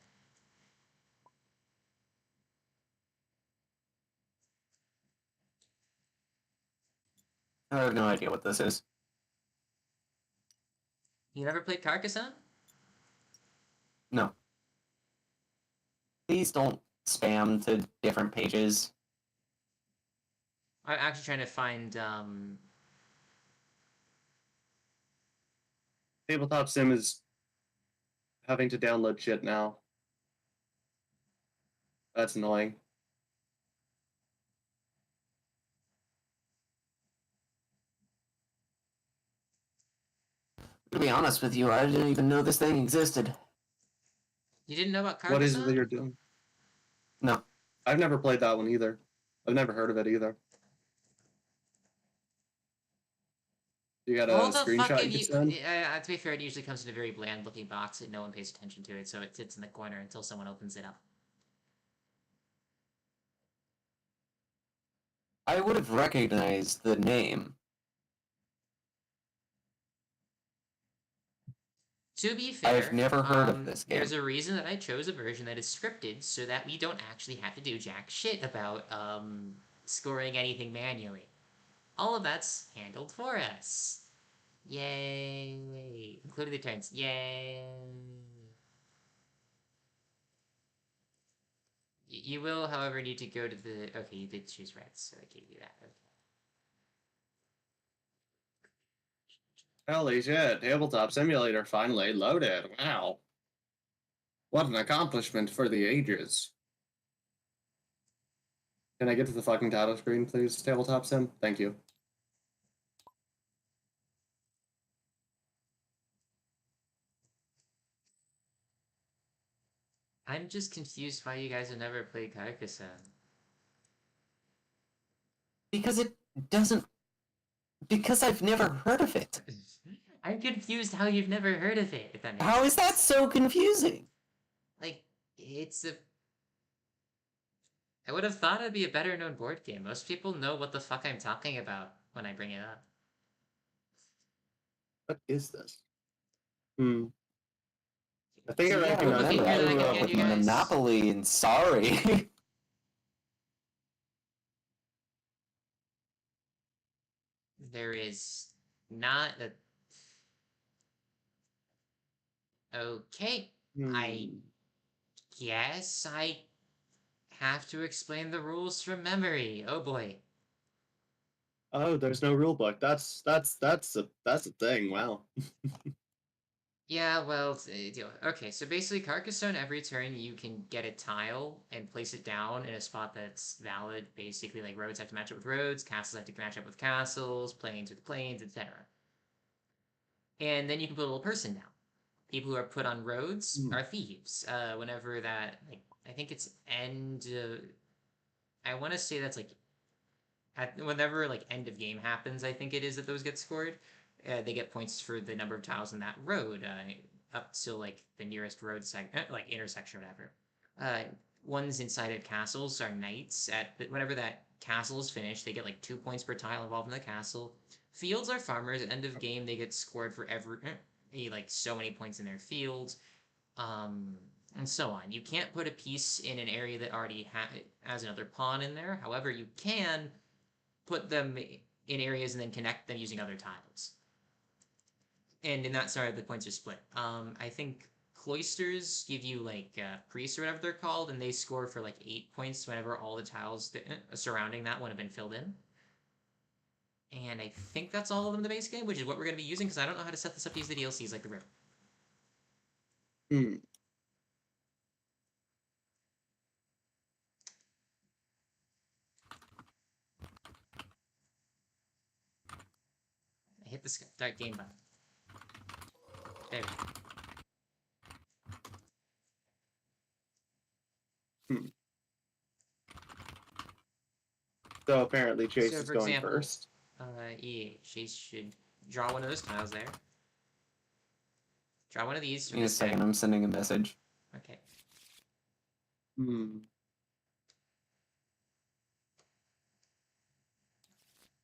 I have no idea what this is. You never played Carcassonne? No. Please don't spam to different pages. I'm actually trying to find, Tabletop Sim is having to download shit now. That's annoying. To be honest with you, I didn't even know this thing existed. You didn't know about Carcassonne? What is it that you're doing? No. I've never played that one either. I've never heard of it either. You got a Well, the screenshot fuck you you... could send? to be fair, it usually comes in a very bland-looking box that no one pays attention to it, so it sits in the corner until someone opens it up. I would have recognized the name. To be fair, I've never heard of this game. There's a reason that I chose a version that is scripted so that we don't actually have to do jack shit about scoring anything manually. All of that's handled for us. Yay! Including the turns. Yay! You will, however, need to go to the... Okay, you did choose reds, so I gave you that. Okay. Holy shit, Tabletop Simulator finally loaded. Wow. What an accomplishment for the ages. Can I get to the fucking title screen, please, Tabletop Sim? Thank you. I'm just confused why you guys have never played Carcassonne. Because it doesn't. Because I've never heard of it. I'm confused how you've never heard of it, if that makes How sense. is that so confusing? Like, it's a... I would have thought it'd be a better known board game. Most people know what the fuck I'm talking about when I bring it up. What is this? I think I Yeah, recognize Okay, remember, here, I then I grew can up hand with you guys... Monopoly and Sorry. There is not a... Okay, I guess I have to explain the rules from memory. Oh boy. Oh, there's no rule book. That's a thing. Wow. Yeah, well, okay, so basically Carcassonne, every turn you can get a tile and place it down in a spot that's valid. Basically, like roads have to match up with roads, castles have to match up with castles, plains with plains, etc. And then you can put a little person down. People who are put on roads are thieves. Whenever that, like, I think it's end. I want to say that's like whenever like end of game happens, I think it is that those get scored. They get points for the number of tiles in that road, up to like the nearest road like intersection or whatever. Ones inside of castles are knights. Whenever that castle is finished, they get like 2 points per tile involved in the castle. Fields are farmers. At end of game, they get scored for like so many points in their fields, and so on. You can't put a piece in an area that already has another pawn in there. However, you can put them in areas and then connect them using other tiles. And in that scenario, the points are split. I think cloisters give you like priests or whatever they're called, and they score for like 8 points whenever all the tiles surrounding that one have been filled in. And I think that's all of them in the base game, which is what we're going to be using because I don't know how to set this up to use the DLCs like the river. I hit the start game button. There we go. So apparently Chase So, is for going example, first. Yeah, Chase should draw one of those tiles there. Draw one of these Give from me a this deck. second, I'm sending a message. Okay.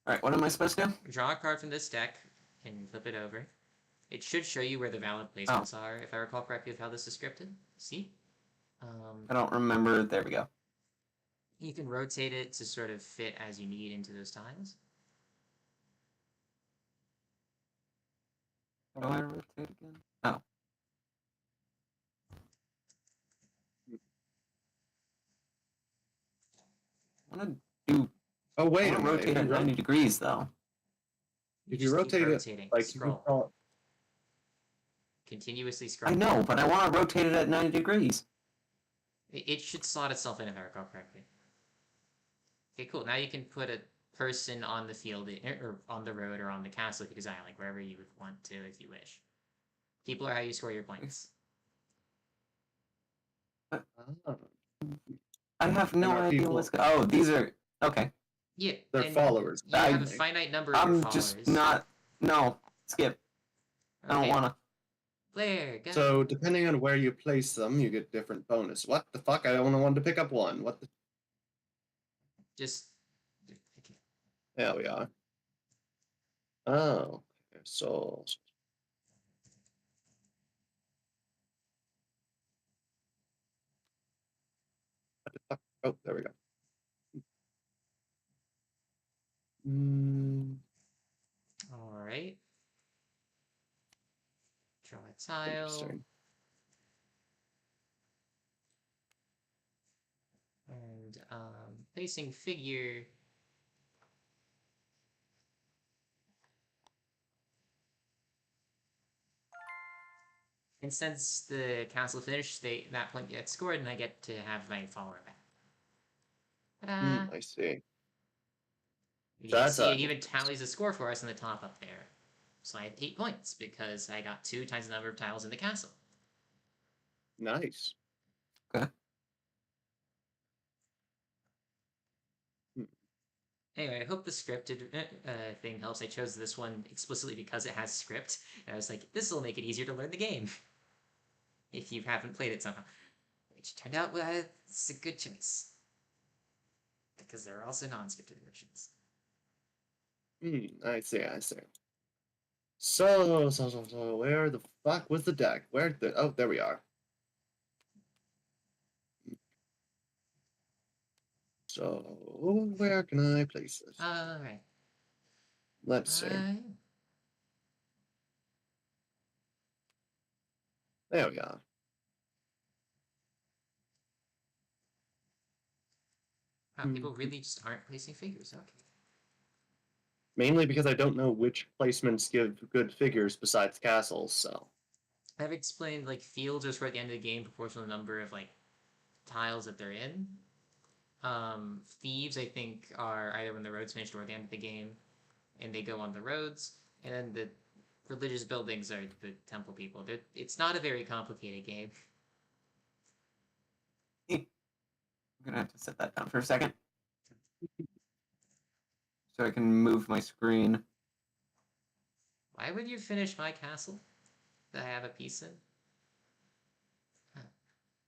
Alright, what am I supposed to do? Draw a card from this deck and flip it over. It should show you where the valid placements are, if I recall correctly with how this is scripted. See? I don't remember. There we go. You can rotate it to sort of fit as you need into those tiles. How do I rotate again? Oh. I want to do. Oh wait, I want to rotate at 90 degrees though. If you rotate it, like scroll. Continuously scroll. I know, but I want to rotate it at 90 degrees. It should slot itself in if I recall correctly. Okay, cool. Now you can put a person on the field, or on the road, or on the castle if you desire, like wherever you would want to, if you wish. People are how you score your points. I have no idea what's going on. Oh, these are... Okay. Yeah. They're followers. You have a finite number of your followers. I'm just not... No. Skip. Okay. I don't want to... Blair, go. So, depending on where you place them, you get different bonus. What the fuck? I only wanted to pick up one. What the... Just... Okay. There we are. Oh. So... Oh, there we go. All right. Draw a tile. And facing figure. And since the castle finished, that point gets scored, and I get to have my follower back. Ta-da! I see. You can see it even tallies the score for us in the top up there. So I have 8 points because I got 2 times the number of tiles in the castle. Nice. Okay. Anyway, I hope the scripted thing helps. I chose this one explicitly because it has script. And I was like, this will make it easier to learn the game if you haven't played it somehow. Which turned out it's a good choice because there are also non-scripted versions. I see. So, where the fuck was the deck? Oh, there we are. So, where can I place this? All right. Let's see. There we are. Wow, people really just aren't placing figures. Okay. Mainly because I don't know which placements give good figures besides castles, so. I've explained like fields are toward the end of the game, proportional to the number of like tiles that they're in. Thieves, I think, are either when the roads finish or at the end of the game, and they go on the roads. And then the religious buildings are the temple people. It's not a very complicated game. I'm gonna have to set that down for a second so I can move my screen. Why would you finish my castle that I have a piece in? Huh.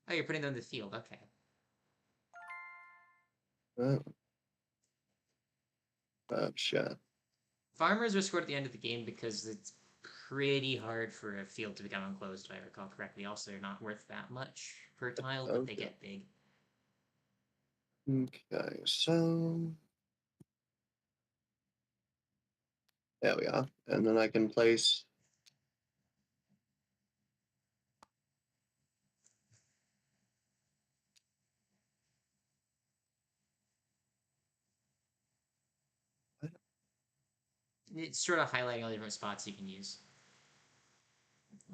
Oh, you're putting them in the field. Okay. Shit. Farmers are scored at the end of the game because it's pretty hard for a field to become enclosed, if I recall correctly. Also, they're not worth that much per tile, but they Okay. get big. Okay, so. There we are. And then I can place. It's sort of highlighting all the different spots you can use.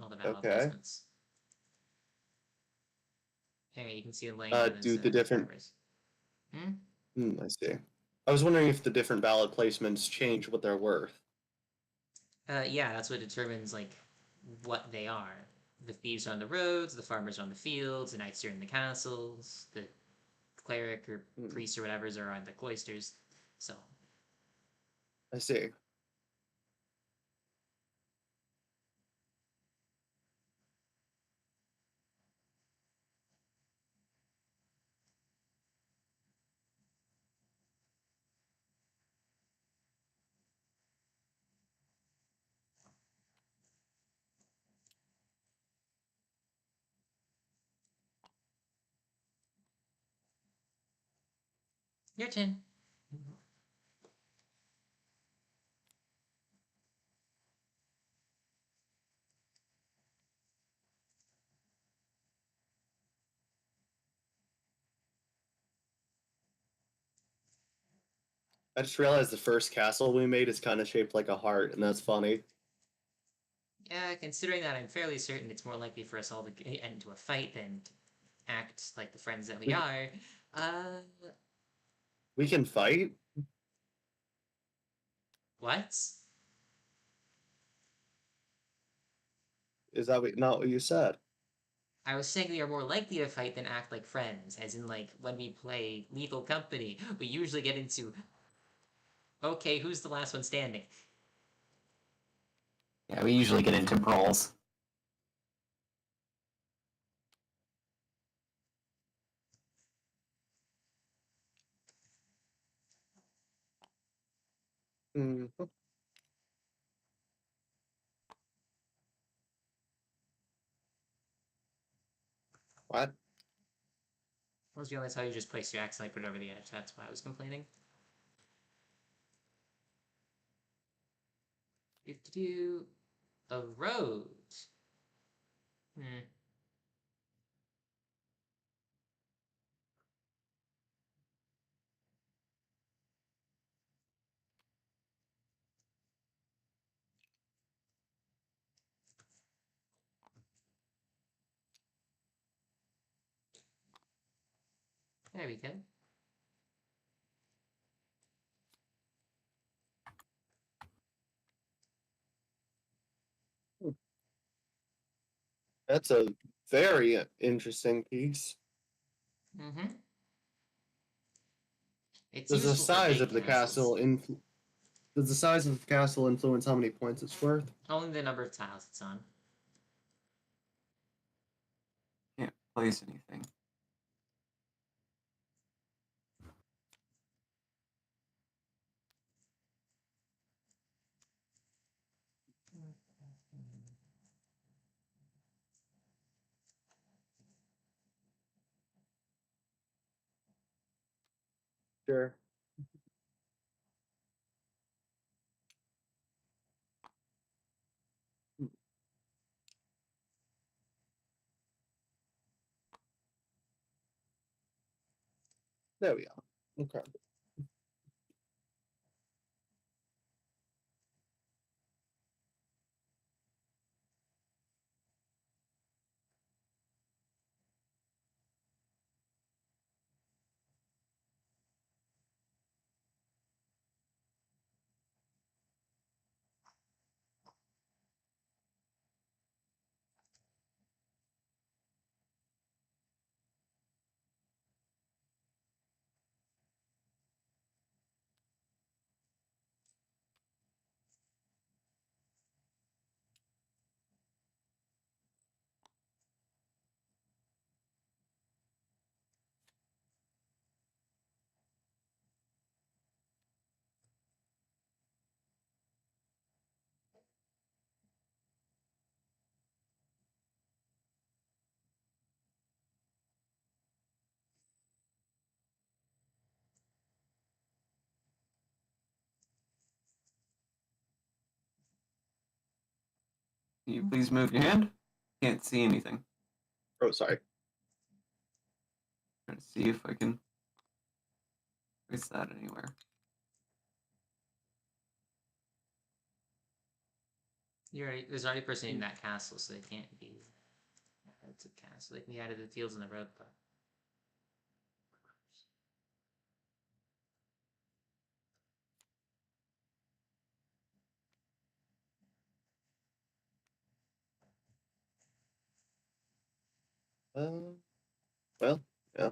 All the valid Okay. placements. Anyway, you can see them laying down Do as the different. farmers. I see. I was wondering if the different ballot placements change what they're worth. Yeah, that's what determines like what they are. The thieves are on the roads, the farmers are on the fields, the knights are in the castles, the cleric or priest or whatever's are on the cloisters. So I see. your turn. I just realized the first castle we made is kind of shaped like a heart, and that's funny. Yeah, considering that I'm fairly certain it's more likely for us all to get into a fight than to act like the friends that we are. Uh, We can fight? what? Is that not what you said? I was saying we are more likely to fight than act like friends, as in like when we play Lethal Company, we usually get into okay, who's the last one standing? Yeah, we usually get into brawls. Mhm. What? I was realizing how you just placed your axe and I put it over the edge. That's why I was complaining. Do a road. Hmm. There we go. That's a very interesting piece. Mm-hmm. It's Does the useful for size big of the castles. does the size of the castle influence how many points it's worth? Only the number of tiles it's on. Can't place anything. Sure. There we go. Okay. Can you please move your hand? Can't see anything. Oh, sorry. Trying to see if I can place that anywhere. There's already a person in that castle, so they can't be added to the castle. They can be added to the fields in the road, but Well, yeah.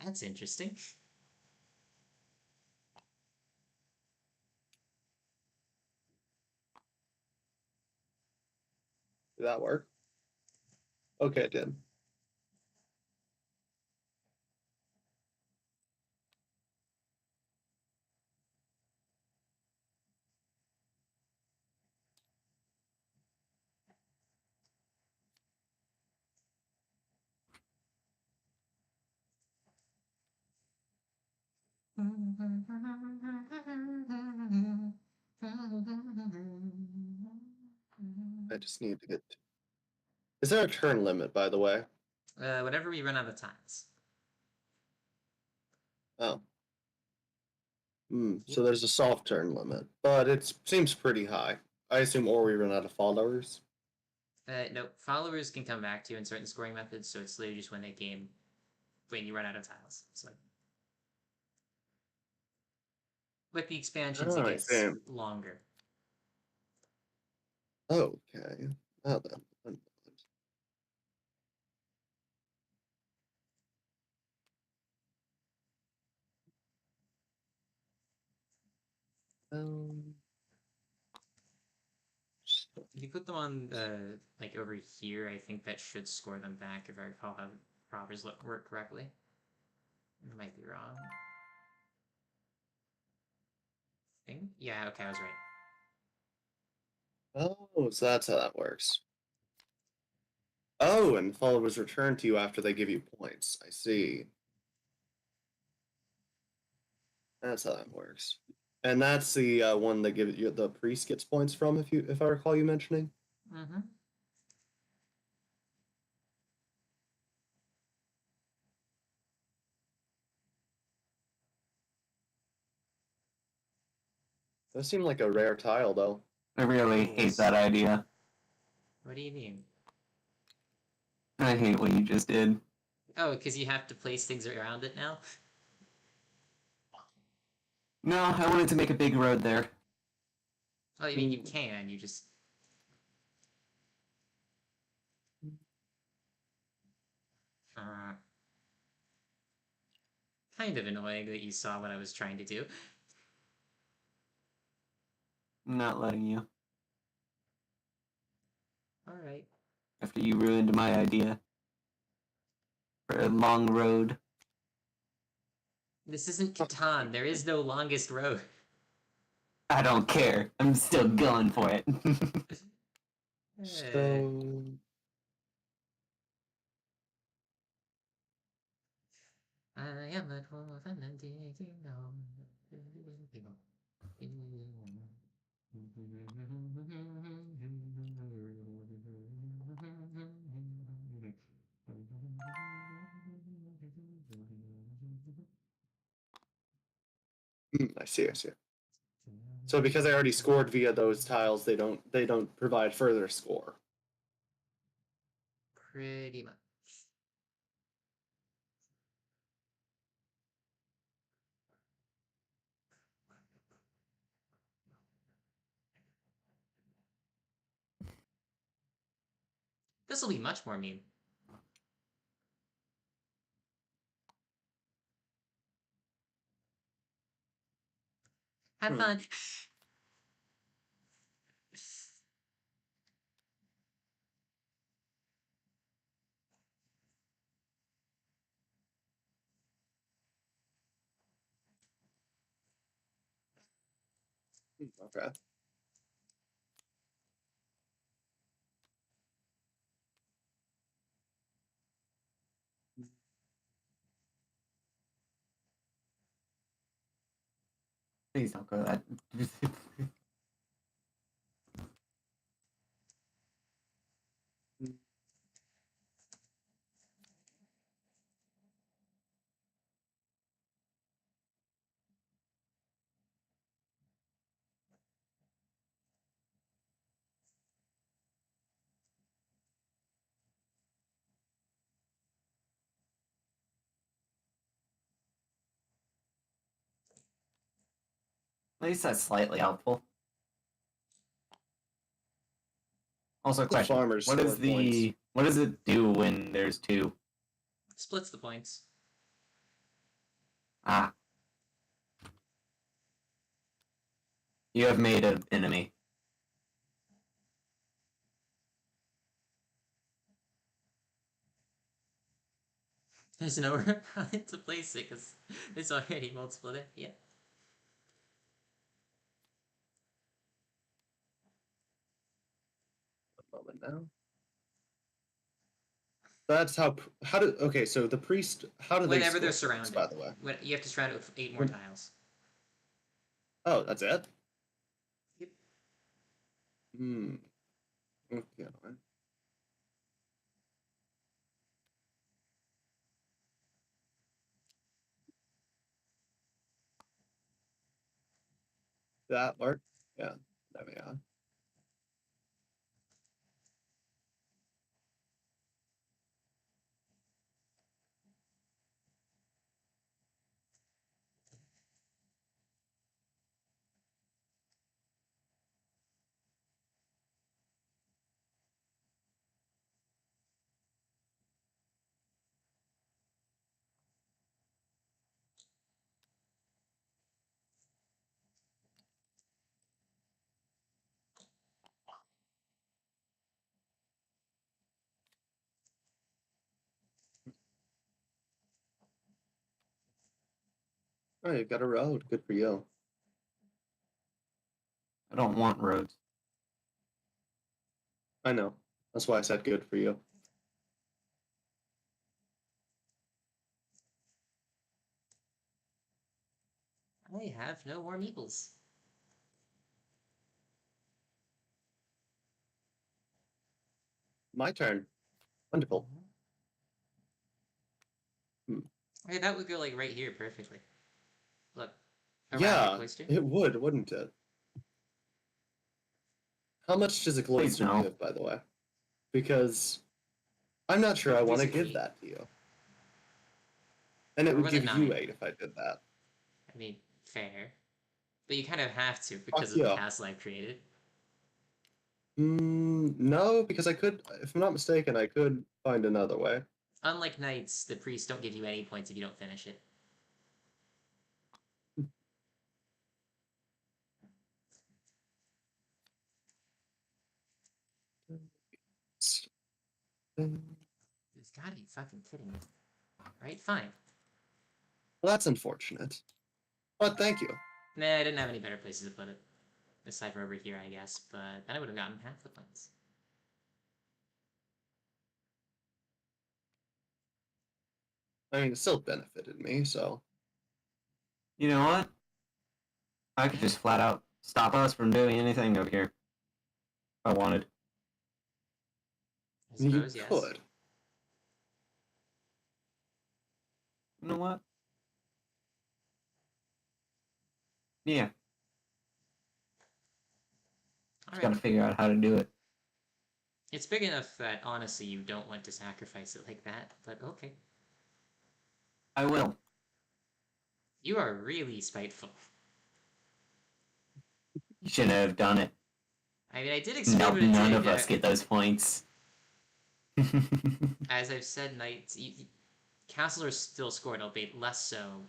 that's interesting. Did that work? Okay, it did. I just need to get. Is there a turn limit, by the way? Whenever we run out of tiles. Oh. So there's a soft turn limit, but it seems pretty high. I assume or we run out of followers. No, followers can come back to you in certain scoring methods, so it's literally just when you run out of tiles. So, with the expansions, Oh, it I gets see. longer. Okay. Now then. Um, If you put them on, like over here, I think that should score them back if I recall how proppers work correctly. I might be wrong. Yeah, okay, I was right. oh, so that's how that works. Oh, and followers return to you after they give you points. I see. That's how that works. And that's the one that the priest gets points from, if I recall you mentioning. Mm-hmm. That seemed like a rare tile, though. I really It hate is. that idea. What do you mean? I hate what you just did. Oh, because you have to place things around it now? No, I wanted to make a big road there. Oh, you mean you can, you just... Kind of annoying that you saw what I was trying to do. I'm not letting you. Alright. After you ruined my idea for a long road. This isn't Catan. There is no longest road. I don't care. I'm still going for it. So I am a dwarf and I'm digging on. I see. So because I already scored via those tiles, they don't provide further score. Pretty much. This will be much more mean. Have fun. Okay. Please don't go that. At least that's slightly helpful. Also, The question: farmers what is scored points. what does it do when there's two? Splits the points. Ah, you have made an enemy. There's nowhere to place it because there's already multiple there. Yeah. A moment now. That's how do okay, so the priest, how do they Whenever they're score points, surrounded. by the way? You have to surround it with 8 more tiles. Oh, that's it? Yep. Okay. That work? Yeah, there we are. Oh, you got a road. Good for you. I don't want roads. I know. That's why I said good for you. I have no more meeples. My turn. Wonderful. Okay, that would go like right here perfectly. Look. Around Yeah, your cloister. it would, wouldn't it? How much does a cloister no. give, by the way? Because I'm not sure I want to Gives you give 8. that to you. And it Or would was it give you 9? 8 if I did that. I mean, fair. But you kind of have to Fuck because of the yeah. castle I've created. No, because I could, if I'm not mistaken, I could find another way. Unlike knights, the priests don't give you any points if you don't finish it. You've got to be fucking kidding me. Right? Fine. Well, that's unfortunate. But thank you. Nah, I didn't have any better places to put it. Aside from over here, I guess, but then I would have gotten half the points. I mean, it still benefited me, so. You know what? I could just flat out stop us from doing anything over here if I wanted. I You suppose, yes. could. You know what? Yeah, just gotta Alright. figure out how to do it. It's big enough that, honestly, you don't want to sacrifice it like that, but okay. I will. You are really spiteful. You shouldn't have done it. I mean, I did No, experiment a none dig. of us get those points. As I've said, knights, castles are still scored, albeit less so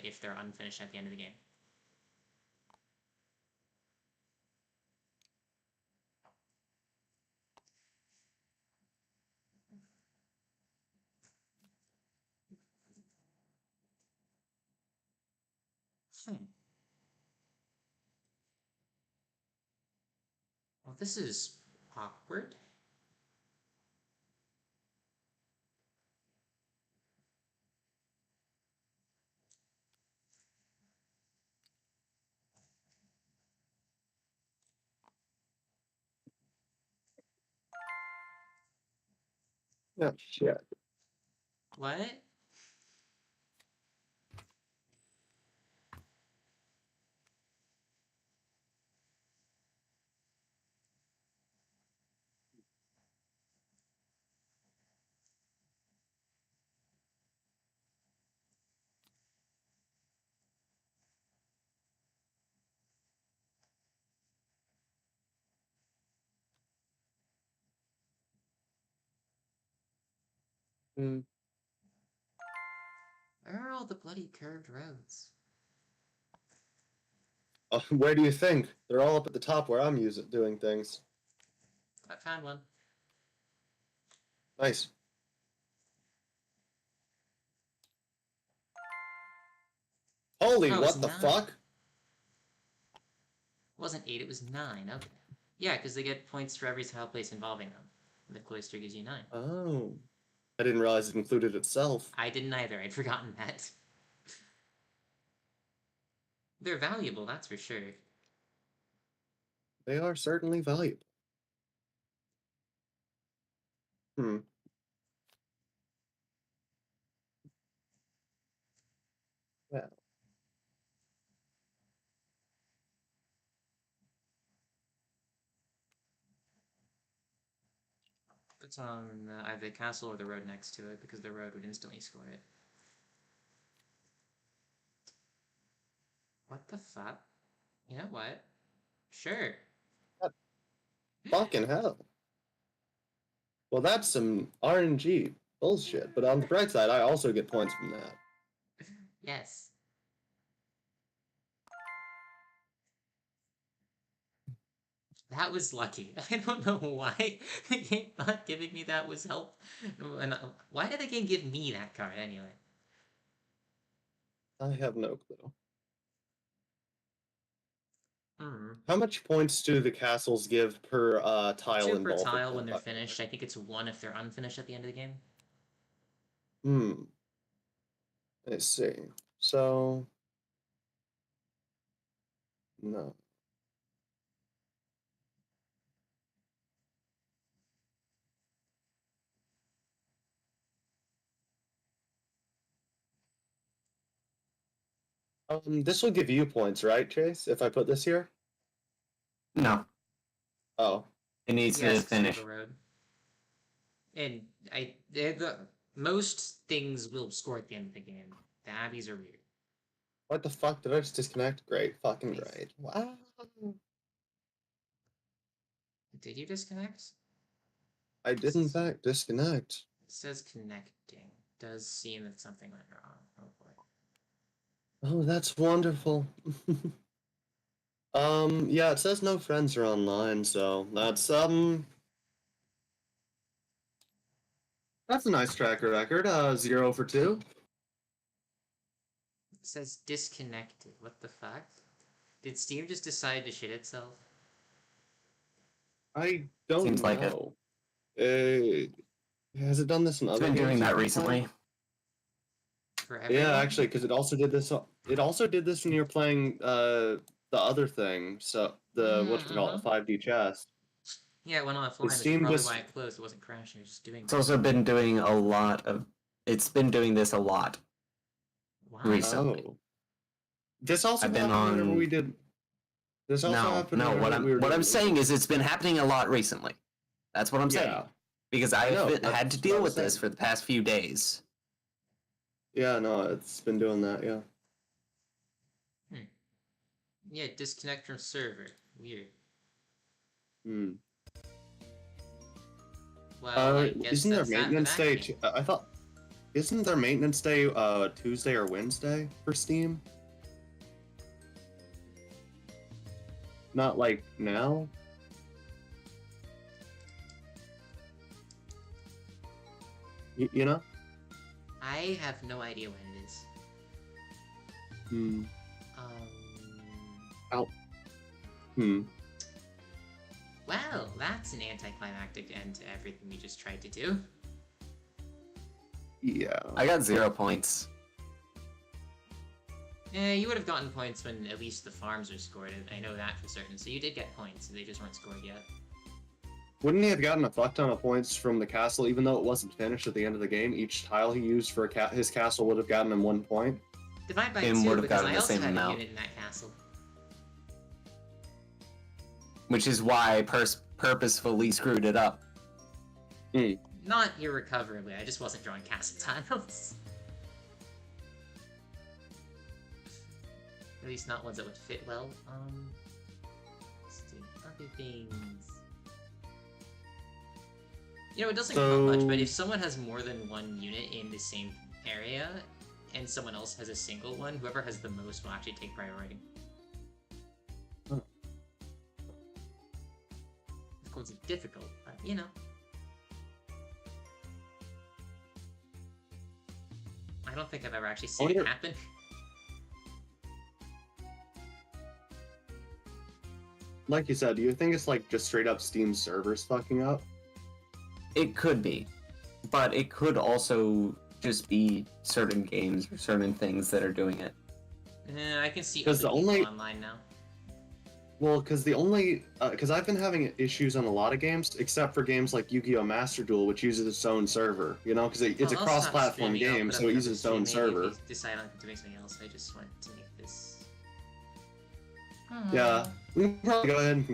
if they're unfinished at the end of the game. Well, this is awkward. Yeah, shit. What? Mm. Where are all the bloody curved roads? Where do you think? They're all up at the top where I'm doing things. I found one. Nice. Holy, Oh, it's what the 9. fuck? It wasn't 8, it was 9. Okay. Yeah, because they get points for every tile place involving them. The cloister gives you 9. Oh. I didn't realize it included itself. I didn't either. I'd forgotten that. They're valuable, that's for sure. They are certainly valuable. Hmm. Yeah. It's on either the castle or the road next to it, because the road would instantly score it. What the fuck? You know what? Sure. Fucking hell. Well, that's some RNG bullshit. But on the bright side, I also get points from that. Yes. That was lucky. I don't know why the game not giving me that was help. And why did the game give me that card anyway? I have no clue. Hmm. How much points do the castles give per tile 2 per involved? tile when they're finished. I think it's 1 if they're unfinished at the end of the game. Hmm. Let's see. So. No. This will give you points, right, Chase? If I put this here? No, Oh. it needs to Yes, 'cause you have finish. a road. And most things will score at the end of the game. The abbeys are weird. What the fuck? Did I just disconnect? Great. Fucking Nice. great. Wow. Did you disconnect? I did, in fact, disconnect. It says connecting. does seem that something went wrong. Oh boy. Oh, that's wonderful. Yeah, it says no friends are online, so that's a nice tracker record. 0 for 2. It says disconnected. What the fuck? Did Steam just decide to shit itself? I don't Seems like it. know. Has it done this in It's other been games doing that you've been recently. For everyone? Yeah, actually, because it also did this. It also did this when you were playing the other thing. So the what you call it, 5D chess. Yeah, it went offline, The which is Steam probably just why it closed. It wasn't crashing, it was just doing It's also been doing a lot of. It's been doing this a lot Why? recently. oh. This also I've been happened whenever on- we did. This also No, happened no. whenever we were What I'm doing saying is it's been happening a lot recently. That's what I'm saying. Yeah. Because I know, I've had that's to what deal I'm with this saying. for the past few days. Yeah, no, it's been doing that. Yeah. Yeah, disconnect from server. Weird. Hmm. Well, I guess Isn't there that's that for maintenance that day? game. I thought. Isn't there maintenance day Tuesday or Wednesday for Steam? Not like now. You know? I have no idea when it is. Hmm. Um. Hmm. Well, that's an anticlimactic end to everything we just tried to do. Yeah. I got 0 points. Yeah, you would have gotten points when at least the farms are scored. I know that for certain. So you did get points, they just weren't scored yet. Wouldn't he have gotten a fuck ton of points from the castle, even though it wasn't finished at the end of the game? Each tile he used for his castle would have gotten him 1 point. Divide by Him 2 would have because gotten I the also same had a amount. unit in that castle. Which is why I purposefully screwed it up. Not irrecoverably, I just wasn't drawing castle tiles. At least not ones that would fit well. Let's do other things. You know, it doesn't come up much, but if someone has more than one unit in the same area, and someone else has a single one, whoever has the most will actually take priority. Huh. Of course, it's difficult, but you know. I don't think I've ever actually seen it happen. Like you said, do you think it's like just straight up Steam servers fucking up? It could be. But it could also just be certain games or certain things that are doing it. I can see 'Cause other the people only- online now. Well, because I've been having issues on a lot of games, except for games like Yu-Gi-Oh! Master Duel, which uses its own server. You know, because it's a I'll stop cross-platform streaming, I'll game, put so up it uses its own stream maybe server. if you decide on to make something else. I just want to make this. Yeah, we can probably go ahead and